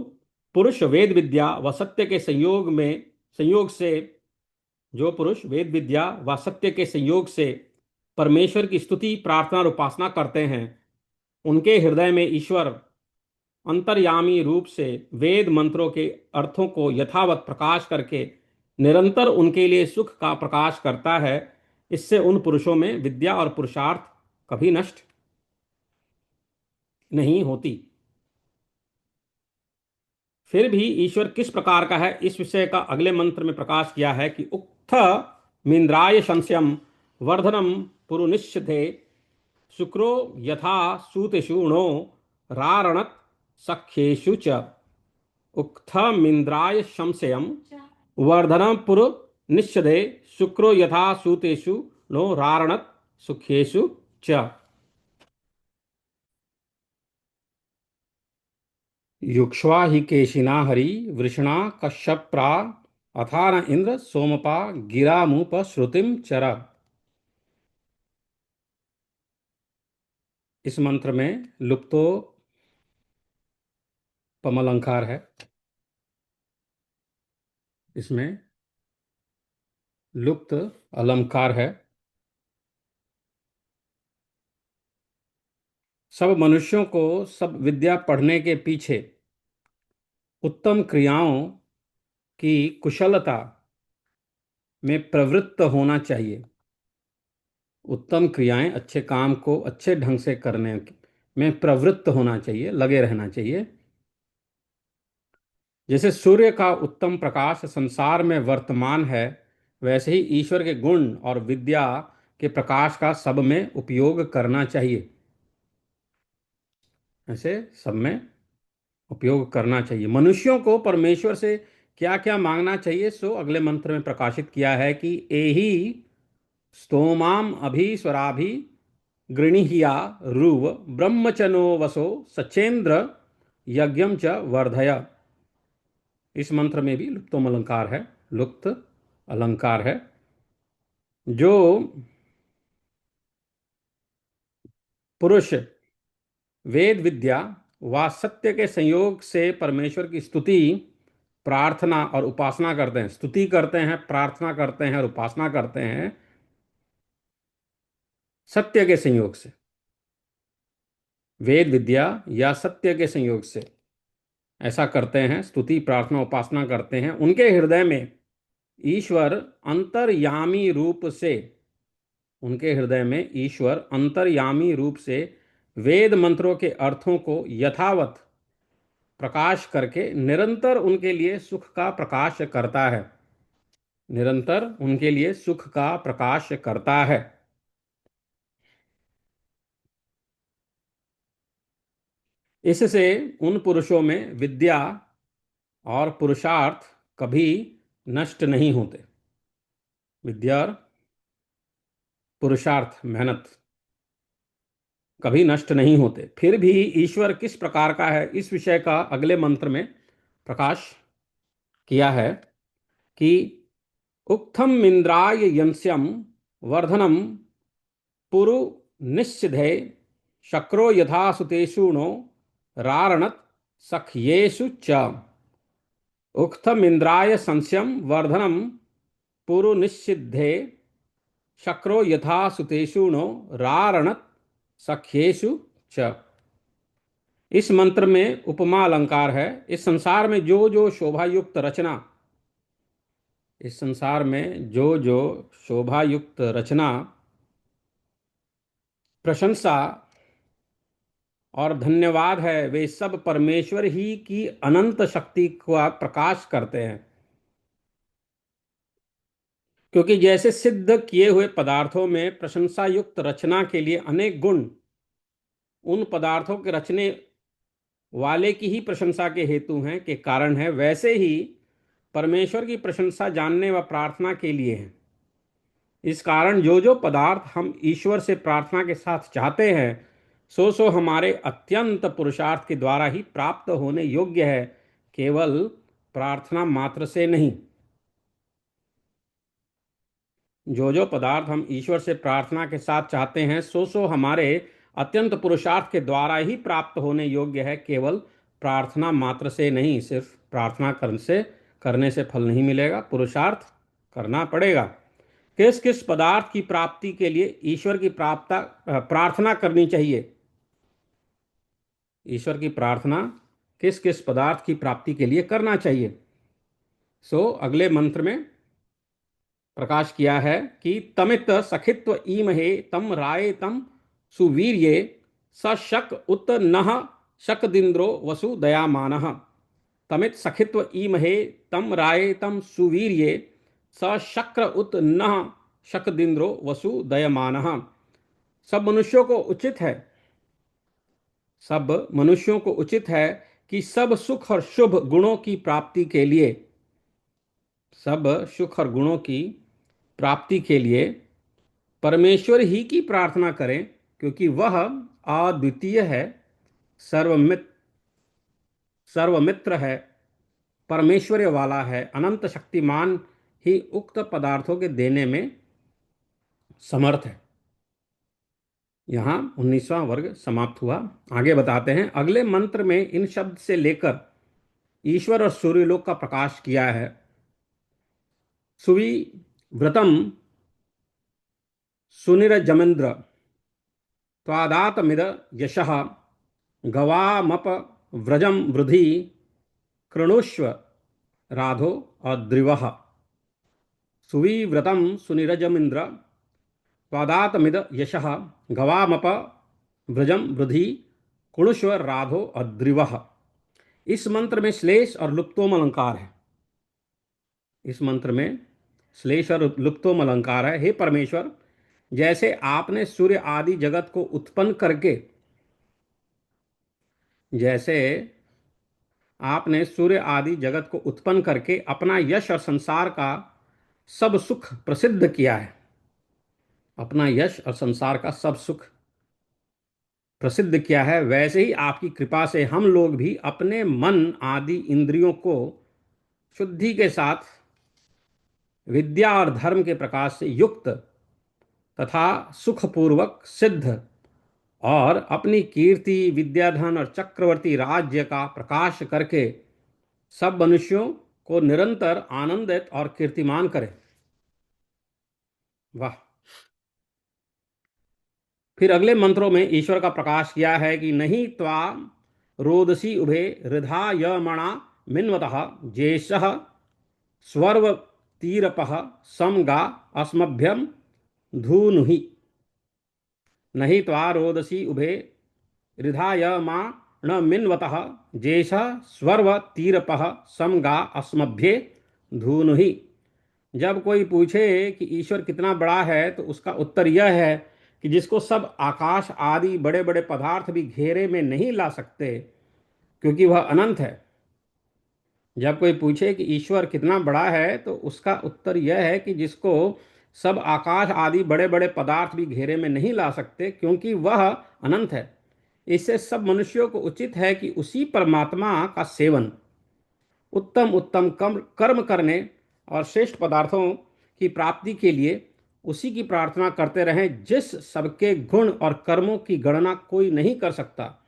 Speaker 1: पुरुष वेद विद्या व सत्य के संयोग से जो पुरुष वेद विद्या व सत्य के संयोग से परमेश्वर की स्तुति प्रार्थना और उपासना करते हैं, उनके हृदय में ईश्वर अंतर्यामी रूप से वेद मंत्रों के अर्थों को यथावत प्रकाश करके निरंतर उनके लिए सुख का प्रकाश करता है। इससे उन पुरुषों में विद्या और पुरुषार्थ कभी नष्ट नहीं होती। फिर भी ईश्वर किस प्रकार का है, इस विषय का अगले मंत्र में प्रकाश किया है कि उक्थ मिंद्राय संशयम वर्धनम पुरुनिश्चिते शुक्रो यथा सूतेषु नो रारणत सख्येषु च। उक्थमिन्द्राय संशयम वर्धनम पुरुनिश्चिते शुक्रो यथा सूतेषु नो रारणत सुखेषु च। युक्ष्वा हि केशिना हरि वृषणा कश्यप्रा अथा न इंद्र सोमपा गिरामुप श्रुतिम चर। इस मंत्र में लुप्तो पमलंकार है। इसमें लुप्त अलंकार है। सब मनुष्यों को सब विद्या पढ़ने के पीछे उत्तम क्रियाओं की कुशलता में प्रवृत्त होना चाहिए। उत्तम क्रियाएं, अच्छे काम को अच्छे ढंग से करने में प्रवृत्त होना चाहिए, लगे रहना चाहिए। जैसे सूर्य का उत्तम प्रकाश संसार में वर्तमान है, वैसे ही ईश्वर के गुण और विद्या के प्रकाश का सब में उपयोग करना चाहिए। ऐसे सब में उपयोग करना चाहिए। मनुष्यों को परमेश्वर से क्या क्या मांगना चाहिए, सो अगले मंत्र में प्रकाशित किया है कि एहि स्तोमाम अभीश्वराभि गृणीह्या रुव ब्रह्मचनो वसो सचेन्द्र यज्ञम च वर्धय। इस मंत्र में भी लुप्तोम अलंकार है, लुप्त अलंकार है। जो पुरुष वेद विद्या व सत्य के संयोग से परमेश्वर की स्तुति प्रार्थना और उपासना करते हैं, स्तुति करते हैं, प्रार्थना करते हैं और उपासना करते हैं सत्य के संयोग से, वेद विद्या या सत्य के संयोग से ऐसा करते हैं, स्तुति प्रार्थना उपासना करते हैं, उनके हृदय में ईश्वर अंतर्यामी रूप से उनके हृदय में ईश्वर अंतर्यामी रूप से वेद मंत्रों के अर्थों को यथावत प्रकाश करके निरंतर उनके लिए सुख का प्रकाश करता है। निरंतर उनके लिए सुख का प्रकाश करता है। इससे उन पुरुषों में विद्या और पुरुषार्थ कभी नष्ट नहीं होते। विद्या और पुरुषार्थ, मेहनत कभी नष्ट नहीं होते। फिर भी ईश्वर किस प्रकार का है, इस विषय का अगले मंत्र में प्रकाश किया है कि उक्थम इंद्राय यंस्यम वर्धनम पुरु निश्चिधे शक्रो यथा सुतेषु नो रारणत सख्येषु च। उक्थम इंद्राय संस्यम वर्धनम पुरु निश्चिधे शक्रो यथा सुतेषु नो रारणत सख्येषु च। इस मंत्र में उपमा अलंकार है। इस संसार में जो जो शोभायुक्त रचना इस संसार में जो जो शोभायुक्त रचना, प्रशंसा और धन्यवाद है, वे सब परमेश्वर ही की अनंत शक्ति का प्रकाश करते हैं। क्योंकि जैसे सिद्ध किए हुए पदार्थों में प्रशंसा युक्त रचना के लिए अनेक गुण उन पदार्थों के रचने वाले की ही प्रशंसा के हेतु हैं, के कारण है, वैसे ही परमेश्वर की प्रशंसा जानने व प्रार्थना के लिए है। इस कारण जो जो पदार्थ हम ईश्वर से प्रार्थना के साथ चाहते हैं, सो सो हमारे अत्यंत पुरुषार्थ के द्वारा ही प्राप्त होने योग्य है, केवल प्रार्थना मात्र से नहीं। जो जो पदार्थ हम ईश्वर से प्रार्थना के साथ चाहते हैं, सो सो हमारे अत्यंत पुरुषार्थ के द्वारा ही प्राप्त होने योग्य है, केवल प्रार्थना मात्र से नहीं। सिर्फ प्रार्थना करने से फल नहीं मिलेगा, पुरुषार्थ करना पड़ेगा। किस किस पदार्थ की प्राप्ति के लिए ईश्वर की प्रार्थना करनी चाहिए? ईश्वर की प्रार्थना किस किस पदार्थ की प्राप्ति के लिए करना चाहिए? अगले मंत्र में प्रकाश किया है कि तमित सखित्व ईमहे तम राये तम सुवीर्ये स शक उत नः शकदिंद्रो वसु दयामानः। तमित सखित्व ईमहे तम राये तम सुवीर्ये स शक्र उत नः शकदिंद्रो वसु दयमानः। सब मनुष्यों को उचित है कि सब सुख और शुभ गुणों की प्राप्ति के लिए, सब सुख और गुणों की प्राप्ति के लिए परमेश्वर ही की प्रार्थना करें, क्योंकि वह अद्वितीय है, सर्वमित्र है, परमेश्वर्य वाला है, अनंत शक्तिमान ही उक्त पदार्थों के देने में समर्थ है। यहां 19वां वर्ग समाप्त हुआ। आगे बताते हैं। अगले मंत्र में इन शब्द से लेकर ईश्वर और सूर्यलोक का प्रकाश किया है। सुवि व्रतम सुनिरजमेन्द्र त्वादातमिद यशः गवामप व्रजम वृधि कृणुष्व राधो अद्रिवः। सुविव्रतम सुनिरजमिन्द्र त्वादातमिद यशः गवामप व्रजम वृधि कुणुष्व राधो अद्रिवः। इस मंत्र में श्लेष और लुप्तोम अलंकार है। इस मंत्र में श्लेष और लुप्तोम अलंकार है। हे परमेश्वर, जैसे आपने सूर्य आदि जगत को उत्पन्न करके, जैसे आपने सूर्य आदि जगत को उत्पन्न करके अपना यश और संसार का सब सुख प्रसिद्ध किया है, अपना यश और संसार का सब सुख प्रसिद्ध किया है, वैसे ही आपकी कृपा से हम लोग भी अपने मन आदि इंद्रियों को शुद्धि के साथ विद्या और धर्म के प्रकाश से युक्त तथा सुखपूर्वक सिद्ध और अपनी कीर्ति, विद्याधन और चक्रवर्ती राज्य का प्रकाश करके सब मनुष्यों को निरंतर आनंदित और कीर्तिमान करें। वाह। फिर अगले मंत्रों में ईश्वर का प्रकाश किया है कि नहीं त्वा रोदसी उभे हृधा यमणा मिन्वतः जेषः स्वर्व तीरपः समगा अस्मभ्यम धूनुहि। नहीं त्वा रोदसी उभे हृधायमाण मिन्वतः जेष स्वर्व तीरपः समगा अस्मभ्ये धूनुहि। जब कोई पूछे कि ईश्वर कितना बड़ा है, तो उसका उत्तर यह है कि जिसको सब आकाश आदि बड़े बड़े पदार्थ भी घेरे में नहीं ला सकते, क्योंकि वह अनंत है। जब कोई पूछे कि ईश्वर कितना बड़ा है, तो उसका उत्तर यह है कि जिसको सब आकाश आदि बड़े बड़े पदार्थ भी घेरे में नहीं ला सकते, क्योंकि वह अनंत है। इससे सब मनुष्यों को उचित है कि उसी परमात्मा का सेवन, उत्तम उत्तम कर्म करने और श्रेष्ठ पदार्थों की प्राप्ति के लिए उसी की प्रार्थना करते रहें, जिस सबके गुण और कर्मों की गणना कोई नहीं कर सकता,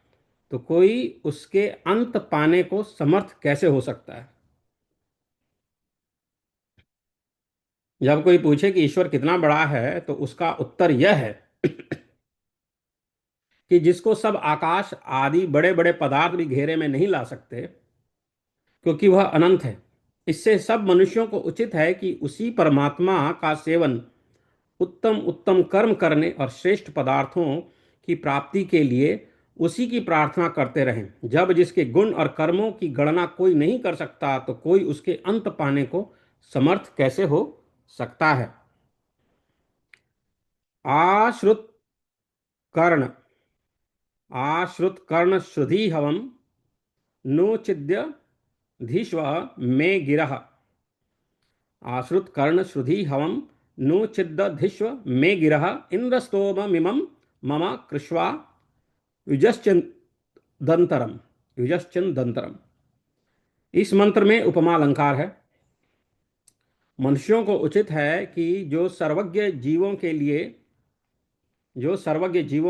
Speaker 1: तो कोई उसके अंत पाने को समर्थ कैसे हो सकता है। जब कोई पूछे कि ईश्वर कितना बड़ा है, तो उसका उत्तर यह है कि जिसको सब आकाश आदि बड़े बड़े पदार्थ भी घेरे में नहीं ला सकते, क्योंकि वह अनंत है। इससे सब मनुष्यों को उचित है कि उसी परमात्मा का सेवन, उत्तम उत्तम कर्म करने और श्रेष्ठ पदार्थों की प्राप्ति के लिए उसी की प्रार्थना करते रहें। जब जिसके गुण और कर्मों की गणना कोई नहीं कर सकता, तो कोई उसके अंत पाने को समर्थ कैसे हो सकता है। आश्रुत कर्ण श्रुधि हवम नोचिद्य धीश्व मे गिरः। आश्रुत कर्ण श्रुधि हवम नु चिद्दधिश्व मे गिरः इंद्रस्तोममिमं मम कृष्वा युजश्चिन्दन्तरम। युजश्चिन्दन्तरम। इस मंत्र में उपमा अलंकार है। मनुष्यों को उचित है कि जो सर्वज्ञ जीवों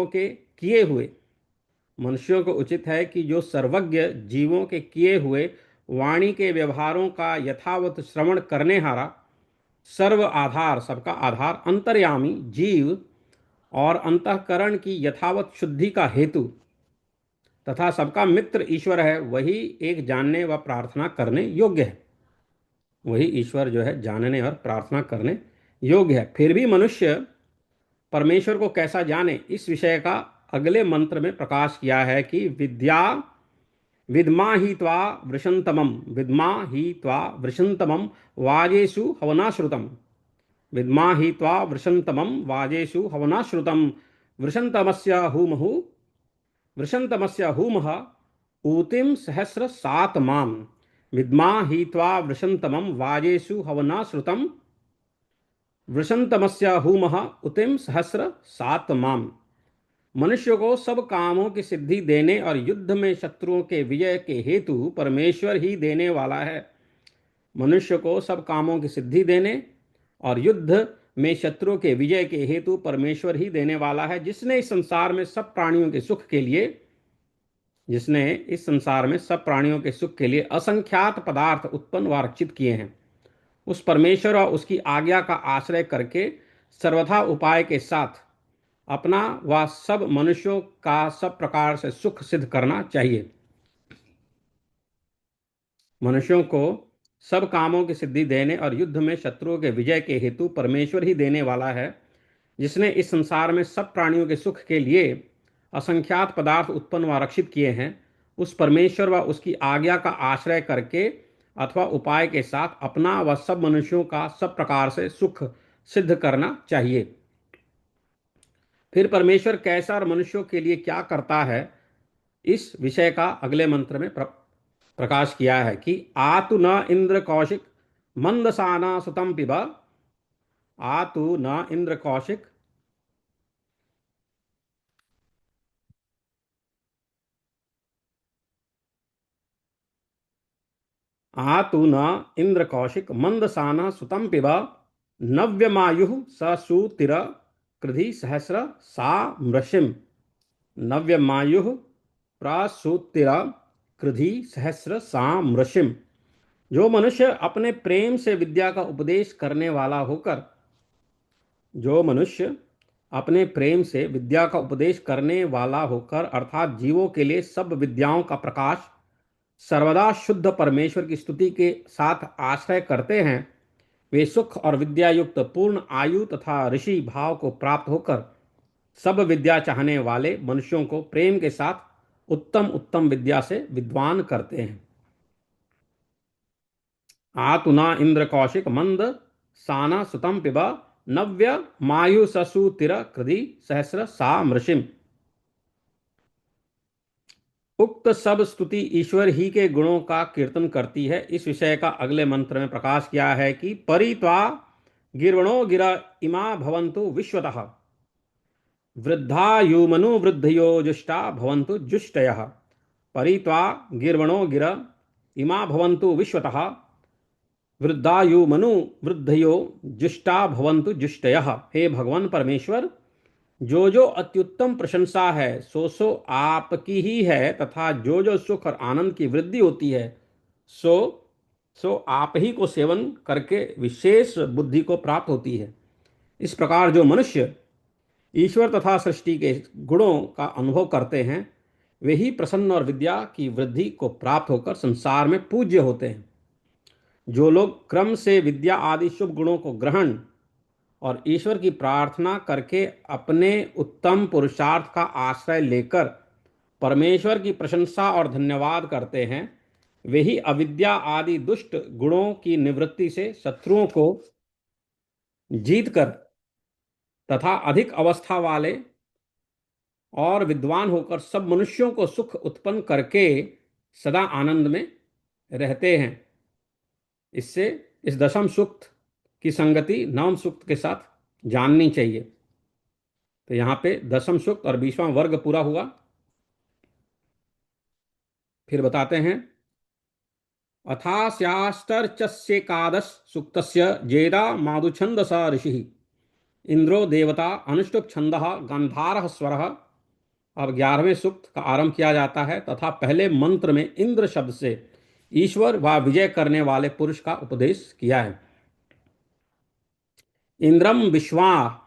Speaker 1: के किए हुए मनुष्यों को उचित है कि जो सर्वज्ञ जीवों के किए हुए वाणी के व्यवहारों का यथावत श्रवण करने हारा, सर्व आधार, सबका आधार, अंतर्यामी जीव और अंतःकरण की यथावत शुद्धि का हेतु तथा सबका मित्र ईश्वर है, वही एक जानने व प्रार्थना करने योग्य है। वही ईश्वर जो है जानने और प्रार्थना करने योग्य है। फिर भी मनुष्य परमेश्वर को कैसा जाने, इस विषय का अगले मंत्र में प्रकाश किया है कि विद्या विद्मा ही त्वा वृषंतमम, विद्मा ही त्वा वृषंतमम वाजेषु हवनाश्रुतम, विद्मा हि त्वा वृषंतमं वाजेषु हवनाश्रुतं वृषंतमस्य हुमहु वृषंतमस्य हुमः ऊतिम सहस्र सात माम, विद्मा हि त्वा वृषंतमं वाजेषु हवनाश्रुतं वृषंतमस्य हुमः उतिम सहस्र सात माम। मनुष्य को सब कामों की सिद्धि देने और युद्ध में शत्रुओं के विजय के हेतु परमेश्वर ही देने वाला है। मनुष्य को सब कामों की सिद्धि देने और युद्ध में शत्रु के विजय के हेतु परमेश्वर ही देने वाला है, जिसने इस संसार में सब प्राणियों के सुख के लिए असंख्यात पदार्थ उत्पन्न व रक्षित किए हैं। उस परमेश्वर और उसकी आज्ञा का आश्रय करके सर्वथा उपाय के साथ अपना व सब मनुष्यों का सब प्रकार से सुख सिद्ध करना चाहिए। मनुष्यों को सब कामों की सिद्धि देने और युद्ध में शत्रुओं के विजय के हेतु परमेश्वर ही देने वाला है, जिसने इस संसार में सब प्राणियों के सुख के लिए असंख्यात पदार्थ उत्पन्न व रक्षित किए हैं। उस परमेश्वर व उसकी आज्ञा का आश्रय करके अथवा उपाय के साथ अपना व सब मनुष्यों का सब प्रकार से सुख सिद्ध करना चाहिए। फिर परमेश्वर कैसा और मनुष्यों के लिए क्या करता है, इस विषय का अगले मंत्र में प्रकाश किया है कि आतु न इंद्र कौशिक मंदसाना सुतम पिबा। आतु न इंद्र कौशिक आतु न इंद्र कौशिक मंदसाना सुतम पिबा नव्यमायु स सुतिर कृधि सहस्र सा मृषिम। नव्यमायु प्रसूतिर कृधि सहस्र सा मृषिम। जो मनुष्य अपने प्रेम से विद्या का उपदेश करने वाला होकर जो मनुष्य अपने प्रेम से विद्या का उपदेश करने वाला होकर अर्थात जीवों के लिए सब विद्याओं का प्रकाश सर्वदा शुद्ध परमेश्वर की स्तुति के साथ आश्रय करते हैं, वे सुख और विद्या युक्त पूर्ण आयु तथा ऋषि भाव को प्राप्त होकर सब विद्या चाहने वाले मनुष्यों को प्रेम के साथ उत्तम उत्तम विद्या से विद्वान करते हैं। आतुना इंद्र कौशिक मंद साना सुतम पिबा नव्य मायु ससु तिर कृधि सहस्र सा मृषिम। उक्त सब स्तुति ईश्वर ही के गुणों का कीर्तन करती है। इस विषय का अगले मंत्र में प्रकाश किया है कि परित्वा गिर्वणो गिरा इमा भवन्तु विश्वतः वृद्धायुमनु वृद्धयो जुष्टा भवन्तु जुष्टयः। परित्वा गिर्वणो गिर इमा भवन्तु विश्वतः वृद्धायुमनु वृद्धयो जुष्टा भवन्तु जुष्टयः। हे भगवान परमेश्वर, जो जो अत्युत्तम प्रशंसा है सो आपकी ही है तथा जो जो सुख और आनंद की वृद्धि होती है सो सो आप ही को सेवन करके विशेष बुद्धि को प्राप्त होती है। इस प्रकार जो मनुष्य ईश्वर तथा सृष्टि के गुणों का अनुभव करते हैं, वे ही प्रसन्न और विद्या की वृद्धि को प्राप्त होकर संसार में पूज्य होते हैं। जो लोग क्रम से विद्या आदि शुभ गुणों को ग्रहण और ईश्वर की प्रार्थना करके अपने उत्तम पुरुषार्थ का आश्रय लेकर परमेश्वर की प्रशंसा और धन्यवाद करते हैं, वे ही अविद्या आदि दुष्ट गुणों की निवृत्ति से शत्रुओं को जीतकर तथा अधिक अवस्था वाले और विद्वान होकर सब मनुष्यों को सुख उत्पन्न करके सदा आनंद में रहते हैं। इससे इस दशम सूक्त की संगति नवम सूक्त के साथ जाननी चाहिए। तो यहाँ पे दसम सूक्त और 20वां वर्ग पूरा हुआ। फिर बताते हैं, अथास्याष्टर्चस्येकादश सूक्तस्य जेदा मादुछन्दसा ऋषिः इंद्रो देवता अनुष्टुप छंदः गंधारः स्वरः। अब 11वें सूक्त का आरंभ किया जाता है तथा पहले मंत्र में इंद्र शब्द से ईश्वर व विजय करने वाले पुरुष का उपदेश किया है। इंद्रम विश्वा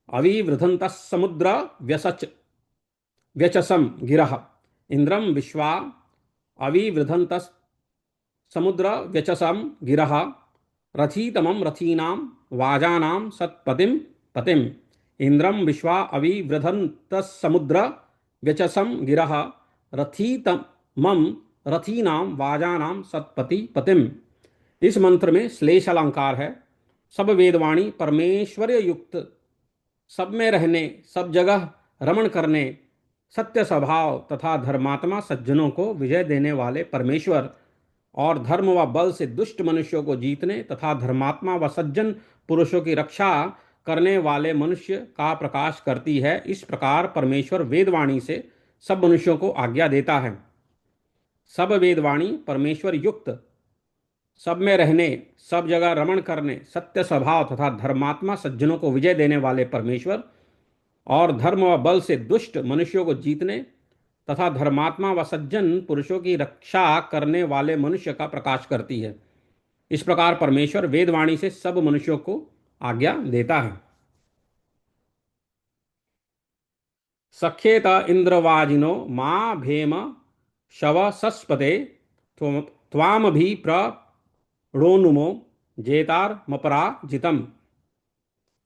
Speaker 1: अविवृधंत समुद्र व्यसच व्यचसम गिरः। इंद्रम विश्वा अविवृधंत समुद्र व्यचसम गिरः रथीतमं रथीनां वाजानां सत्पतिं पतिम्। इंद्रम विश्वा अविवृधन्तः समुद्र व्यचसम गिरः रथीतमं रथीनां वाजानां सत्पति पतिम्। इस मंत्र में श्लेष अलंकार है। सब वेदवाणी परमेश्वर्य युक्त, सब में रहने, सब जगह रमण करने, सत्य स्वभाव तथा धर्मात्मा सज्जनों को विजय देने वाले परमेश्वर और धर्म व बल से दुष्ट मनुष्यों को जीतने तथा धर्मात्मा व सज्जन पुरुषों की रक्षा करने वाले मनुष्य का प्रकाश करती है। इस प्रकार परमेश्वर वेदवाणी से सब मनुष्यों को आज्ञा देता है। सब वेदवाणी परमेश्वर युक्त, सब में रहने, सब जगह रमण करने, सत्य स्वभाव तथा धर्मात्मा सज्जनों को विजय देने वाले परमेश्वर और धर्म व बल से दुष्ट मनुष्यों को जीतने तथा धर्मात्मा व सज्जन पुरुषों की रक्षा करने वाले मनुष्य का प्रकाश करती है। इस प्रकार परमेश्वर वेदवाणी से सब मनुष्यों को आज्ञा देता है। सख्येत इंद्रवाजिनो माँ भेम शव सस्पते त्वाम भी प्रणोनुमो जेतार मपरा जितम।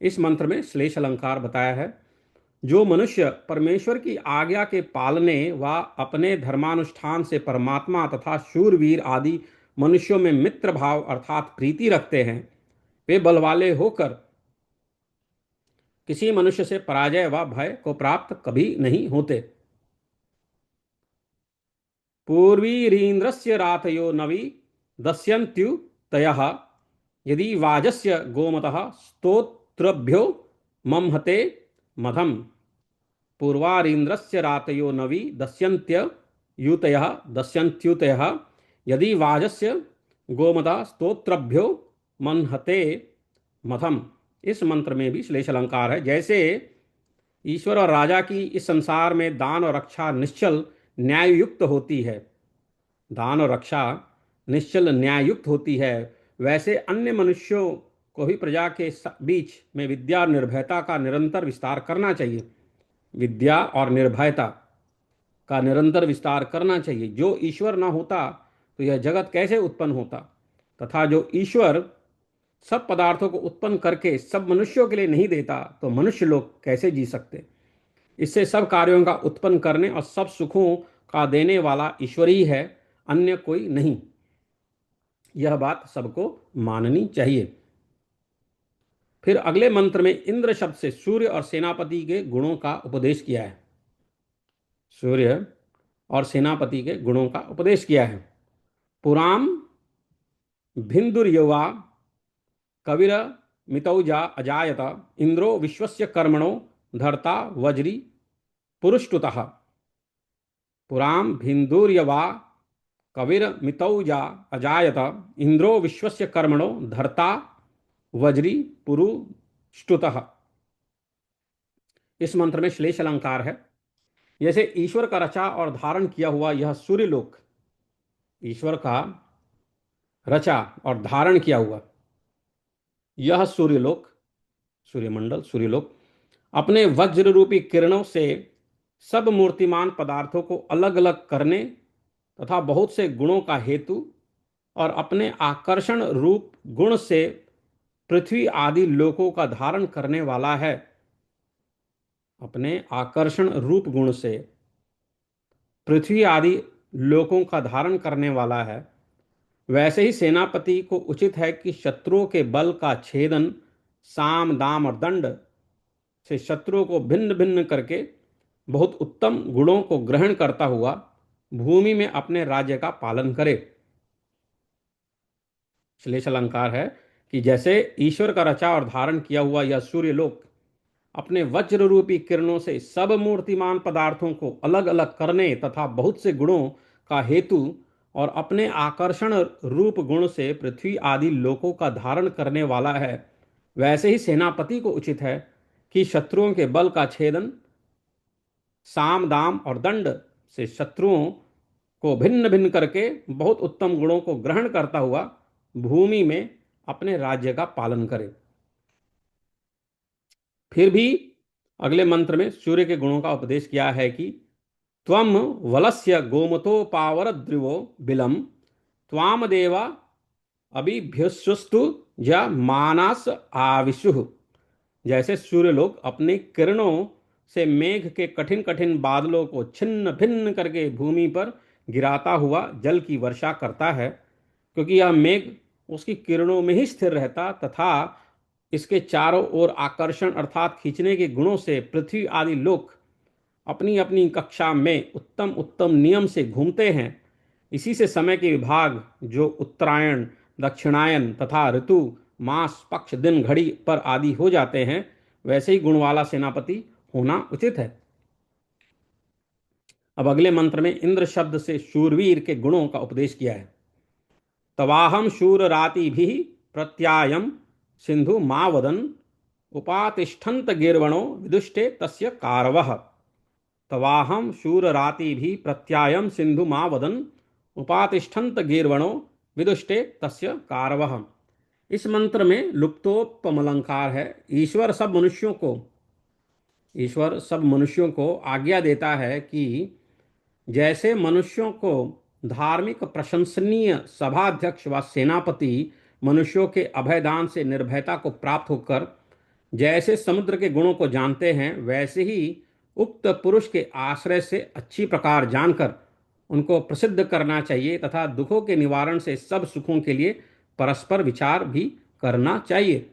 Speaker 1: इस मंत्र में श्लेष अलंकार बताया है। जो मनुष्य परमेश्वर की आज्ञा के पालने व अपने धर्मानुष्ठान से परमात्मा तथा शूरवीर आदि मनुष्यों में मित्र भाव अर्थात प्रीति रखते हैं, वे बल वाले होकर किसी मनुष्य से पराजय व भय को प्राप्त कभी नहीं होते। पूर्वीरीन्द्रस्य रातयो नवी दस्यन्त्युतयः यदि वाजस्य गोमतः स्तोत्रभ्यो मम्हते मधम। पूर्वारीन्द्रस्य रातयो नवी दस्यन्त्युतयः यदि वाजस्य गोमतः स्तोत्रभ्यो मन्हते मधम। इस मंत्र में भी श्लेष अलंकार है। जैसे ईश्वर और राजा की इस संसार में दान और रक्षा निश्चल न्याययुक्त होती है, दान और रक्षा निश्चल न्याययुक्त होती है, वैसे अन्य मनुष्यों को भी प्रजा के बीच में विद्या और निर्भयता का निरंतर विस्तार करना चाहिए। विद्या और निर्भयता का निरंतर विस्तार करना चाहिए। जो ईश्वर न होता तो यह जगत कैसे उत्पन्न होता, तथा जो ईश्वर सब पदार्थों को उत्पन्न करके सब मनुष्यों के लिए नहीं देता तो मनुष्य लोग कैसे जी सकते। इससे सब कार्यों का उत्पन्न करने और सब सुखों का देने वाला ईश्वर ही है, अन्य कोई नहीं। यह बात सबको माननी चाहिए। फिर अगले मंत्र में इंद्र शब्द से सूर्य और सेनापति के गुणों का उपदेश किया है। सूर्य और सेनापति के गुणों का उपदेश किया है। पुराम भिन्दुर्युवा कविर मितौजा अजायत इंद्रो विश्वस्य कर्मणो धर्ता वज्री पुरुष्टुतः। पुराम भिन्दुर्यवा कविर मितौजा अजायत इंद्रो विश्वस्य कर्मणो धर्ता वज्री पुरुष्टुतः। इस मंत्र में श्लेष अलंकार है। जैसे ईश्वर का रचा और धारण किया हुआ यह सूर्यलोक, ईश्वर का रचा और धारण किया हुआ यह सूर्यलोक, सूर्यमंडल, सूर्यलोक अपने वज्र रूपी किरणों से सब मूर्तिमान पदार्थों को अलग अलग करने तथा बहुत से गुणों का हेतु और अपने आकर्षण रूप गुण से पृथ्वी आदि लोकों का धारण करने वाला है। अपने आकर्षण रूप गुण से पृथ्वी आदि लोकों का धारण करने वाला है। वैसे ही सेनापति को उचित है कि शत्रुओं के बल का छेदन, साम दाम और दंड से शत्रुओं को भिन्न भिन्न करके बहुत उत्तम गुणों को ग्रहण करता हुआ भूमि में अपने राज्य का पालन करे। श्लेष अलंकार है कि जैसे ईश्वर का रचा और धारण किया हुआ यह सूर्यलोक अपने वज्र रूपी किरणों से सब मूर्तिमान पदार्थों को अलग अलग करने तथा बहुत से गुणों का हेतु और अपने आकर्षण रूप गुण से पृथ्वी आदि लोकों का धारण करने वाला है, वैसे ही सेनापति को उचित है कि शत्रुओं के बल का छेदन, साम दाम और दंड से शत्रुओं को भिन्न भिन्न करके बहुत उत्तम गुणों को ग्रहण करता हुआ भूमि में अपने राज्य का पालन करे। फिर भी अगले मंत्र में सूर्य के गुणों का उपदेश किया है कि त्वम वलस्य गोमतोपावर द्रिवो बिलम त्वाम देवा अभिभ्यसुस्तु ज मानस आविशु। जैसे सूर्य लोग अपनी किरणों से मेघ के कठिन कठिन बादलों को छिन्न भिन्न करके भूमि पर गिराता हुआ जल की वर्षा करता है, क्योंकि यह मेघ उसकी किरणों में ही स्थिर रहता तथा इसके चारों ओर आकर्षण अर्थात खींचने के गुणों से पृथ्वी आदि लोक अपनी अपनी कक्षा में उत्तम उत्तम नियम से घूमते हैं। इसी से समय के विभाग जो उत्तरायण, दक्षिणायन तथा ऋतु, मास, पक्ष, दिन, घड़ी पर आदि हो जाते हैं, वैसे ही गुण वाला सेनापति होना उचित है। अब अगले मंत्र में इंद्र शब्द से शूरवीर के गुणों का उपदेश किया है। तवाहम शूर राति भी प्रत्यायम सिंधु मावदन उपातिष्ठन्त गिर्वणो विदुष्टे तस्य कारवः। तवाहम शूर राति भी प्रत्यायम सिंधु मावदन उपातिष्ठन्त गिर्वणो विदुष्टे तस्य कारवः। इस मंत्र में लुप्तोपम अलंकार है। ईश्वर सब मनुष्यों को आज्ञा देता है कि जैसे मनुष्यों को धार्मिक प्रशंसनीय सभाध्यक्ष व सेनापति मनुष्यों के अभयदान से निर्भयता को प्राप्त होकर जैसे समुद्र के गुणों को जानते हैं, वैसे ही उक्त पुरुष के आश्रय से अच्छी प्रकार जानकर उनको प्रसिद्ध करना चाहिए तथा दुखों के निवारण से सब सुखों के लिए परस्पर विचार भी करना चाहिए।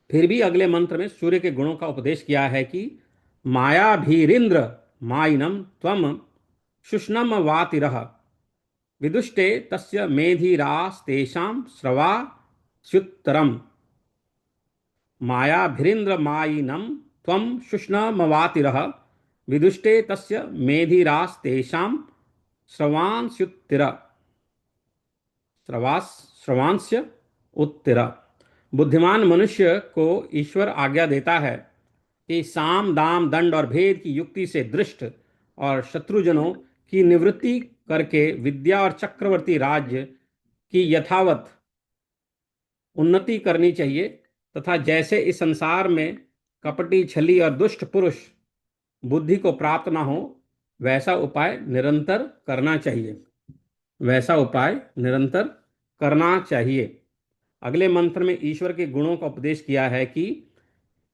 Speaker 1: फिर भी अगले मंत्र में सूर्य के गुणों का उपदेश किया है कि माया भीरिंद्र माइनम त्वम शुष्णम वातिरह विदुष्टे तस्य मेधिरास्तेषां श्रवास्युत्तरम। मायाभिरिंद्र माइनम त्वम शुष्णमवातिरह विदुष्टे तस्य मेधिरास्तेषां श्रवांस्युत्तिर श्रवांस्य उत्तिर। बुद्धिमान मनुष्य को ईश्वर आज्ञा देता है कि साम दाम दंड और भेद की युक्ति से दृष्ट और शत्रुजनों की निवृत्ति करके विद्या और चक्रवर्ती राज्य की यथावत उन्नति करनी चाहिए तथा जैसे इस संसार में कपटी, छली और दुष्ट पुरुष बुद्धि को प्राप्त ना हो, वैसा उपाय निरंतर करना चाहिए। अगले मंत्र में ईश्वर के गुणों का उपदेश किया है कि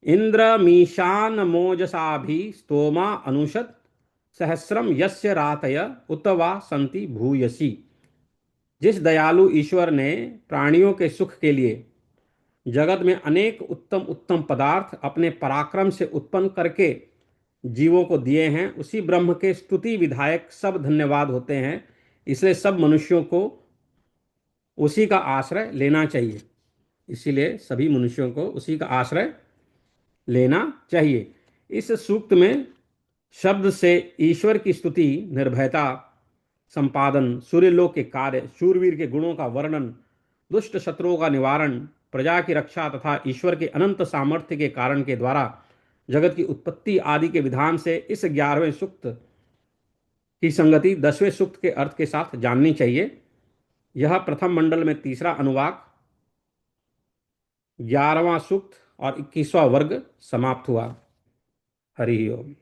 Speaker 1: इंद्र मीशान मोजसा भी स्तोमा अनुषत सहस्रम यस्य रातय उत वा संति भूयसी। जिस दयालु ईश्वर ने प्राणियों के सुख के लिए जगत में अनेक उत्तम उत्तम पदार्थ अपने पराक्रम से उत्पन्न करके जीवों को दिए हैं, उसी ब्रह्म के स्तुति विधायक सब धन्यवाद होते हैं। इसलिए सब मनुष्यों को उसी का आश्रय लेना चाहिए। इसीलिए सभी मनुष्यों को उसी का आश्रय लेना चाहिए। इस सूक्त में शब्द से ईश्वर की स्तुति, निर्भयता संपादन, सूर्यलोक के कार्य, शूरवीर के गुणों का वर्णन, दुष्ट शत्रुओं का निवारण, प्रजा की रक्षा तथा ईश्वर के अनंत सामर्थ्य के कारण के द्वारा जगत की उत्पत्ति आदि के विधान से इस 11वें सूक्त की संगति 10वें सूक्त के अर्थ के साथ जाननी चाहिए। यह प्रथम मंडल में तीसरा अनुवाक, 11वां सूक्त और 21वां वर्ग समाप्त हुआ। हरि ओम।